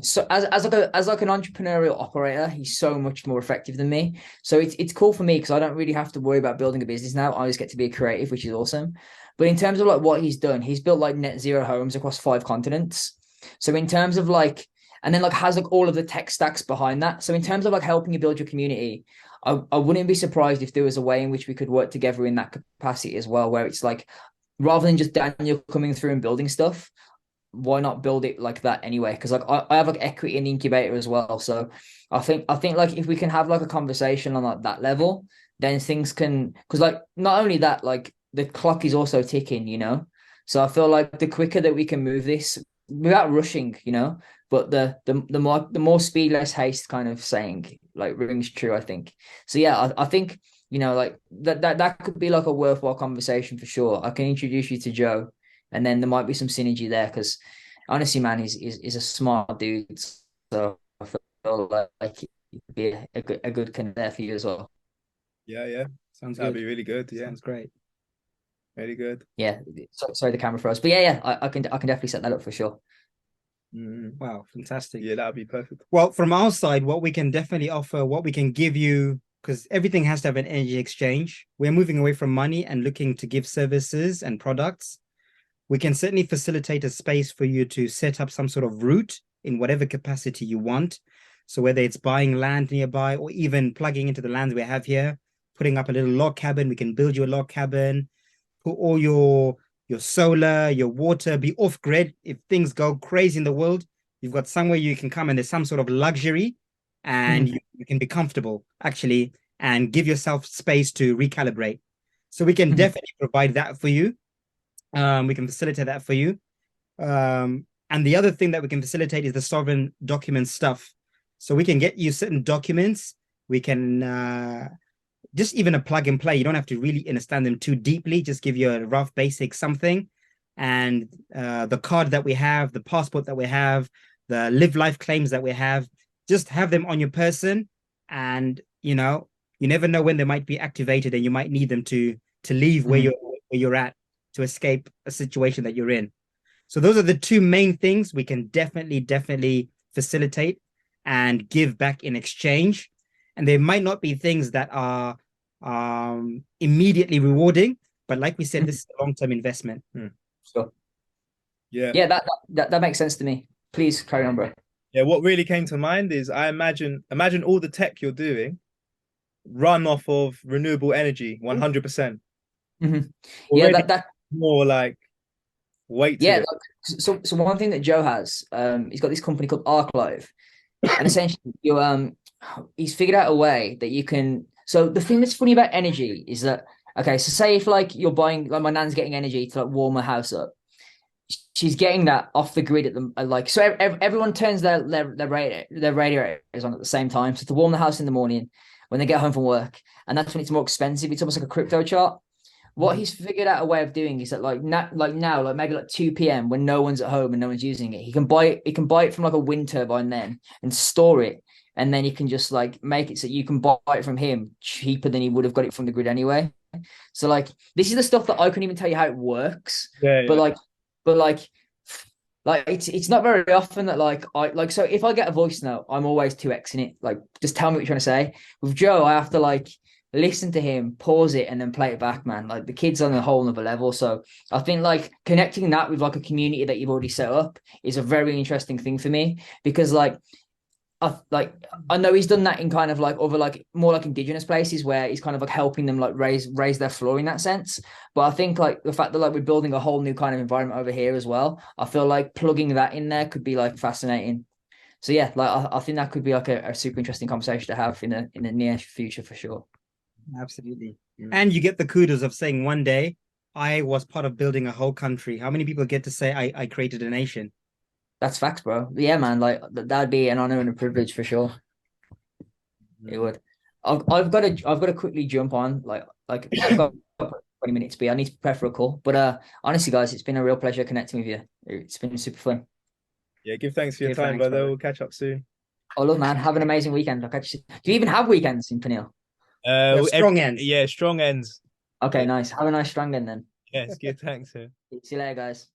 so as like an entrepreneurial operator, he's so much more effective than me. So it's cool for me because I don't really have to worry about building a business now. I just get to be a creative, which is awesome. But in terms of like what he's done, he's built like net zero homes across 5 continents. So in terms of like, and then like has like all of the tech stacks behind that. So in terms of like helping you build your community, I wouldn't be surprised if there was a way in which we could work together in that capacity as well, where it's like rather than just Danyl coming through and building stuff, why not build it like that anyway? Because like I have like equity in the incubator as well. So I think like if we can have like a conversation on like that level, then things can because like not only that, like the clock is also ticking. So I feel like the quicker that we can move this without rushing, but the more speed, less haste kind of saying like rings true, I think. So yeah, I think like that could be like a worthwhile conversation for sure. I can introduce you to Joe and then there might be some synergy there because honestly, man, he's a smart dude. So I feel like he could be a good connect there for you as well. Yeah. Sounds That'd good. be really good. Yeah, Sounds great. really good. Yeah. Sorry, the camera froze, but yeah, I can definitely set that up for sure. Mm. Wow, fantastic. Yeah, that'd be perfect. Well, from our side, what we can definitely offer, what we can give you, because everything has to have an energy exchange. We're moving away from money and looking to give services and products. We can certainly facilitate a space for you to set up some sort of route in whatever capacity you want. So whether it's buying land nearby or even plugging into the lands we have here, putting up a little log cabin, we can build you a log cabin, put all your solar, your water, be off grid. If things go crazy in the world, you've got somewhere you can come and there's some sort of luxury and you can be comfortable actually and give yourself space to recalibrate. So we can definitely provide that for you. We can facilitate that for you. And the other thing that we can facilitate is the sovereign document stuff. So we can get you certain documents. We can just even a plug and play. You don't have to really understand them too deeply. Just give you a rough basic something. And the card that we have, the passport that we have, the live life claims that we have, just have them on your person. And you never know when they might be activated and you might need them to leave where you're at to escape a situation that you're in. So those are the two main things we can definitely facilitate and give back in exchange. And they might not be things that are immediately rewarding, but like we said, this is a long-term investment. So Yeah. yeah, that makes sense to me. Please carry on, bro. Yeah, what really came to mind is I imagine all the tech you're doing run off of renewable energy 100%. Yeah, Already that more like weight to yeah. it. So one thing that Joe has, he's got this company called ArcLive, and essentially he's figured out a way that you can. So the thing that's funny about energy is that Okay, so say if like you're buying, like my nan's getting energy to like warm her house up, she's getting that off the grid at the like. So everyone turns their radiators on at the same time, so to warm the house in the morning when they get home from work, and that's when it's more expensive. It's almost like a crypto chart. What he's figured out a way of doing is that like now, like maybe like 2 p.m. when no one's at home and no one's using it, he can buy it from like a wind turbine then and store it. And then you can just like make it so you can buy it from him cheaper than he would have got it from the grid anyway. So like this is the stuff that I couldn't even tell you how it works. Yeah, But yeah. like it's not very often that like I like so if I get a voice note, I'm always 2xing it. Like just tell me what you're trying to say. With Joe, I have to like listen to him, pause it, and then play it back, man. Like the kid's on a whole nother level. So I think like connecting that with like a community that you've already set up is a very interesting thing for me because I know he's done that in kind of like other like more like indigenous places where he's kind of like helping them like raise their floor in that sense. But I think like the fact that like we're building a whole new kind of environment over here as well, I feel like plugging that in there could be like fascinating. So yeah, like I think that could be like a super interesting conversation to have in the near future for sure. Absolutely. And you get the kudos of saying one day I was part of building a whole country. How many people get to say I created a nation? That's facts, bro. Yeah, man. Like that'd be an honor and a privilege for sure. It would. I've got to quickly jump on. Like I've got 20 minutes to be. I need to prepare for a call. But honestly, guys, it's been a real pleasure connecting with you. It's been super fun. Yeah, give thanks for your Give time, thanks, brother. brother. We'll catch up soon. Oh, look, man, have an amazing weekend. I'll catch you. Do you even have weekends in Peniel? Strong ends. Yeah, strong ends. Okay, Yeah, nice. Have a nice strong end then. yes, give thanks. Yeah. See you later, guys.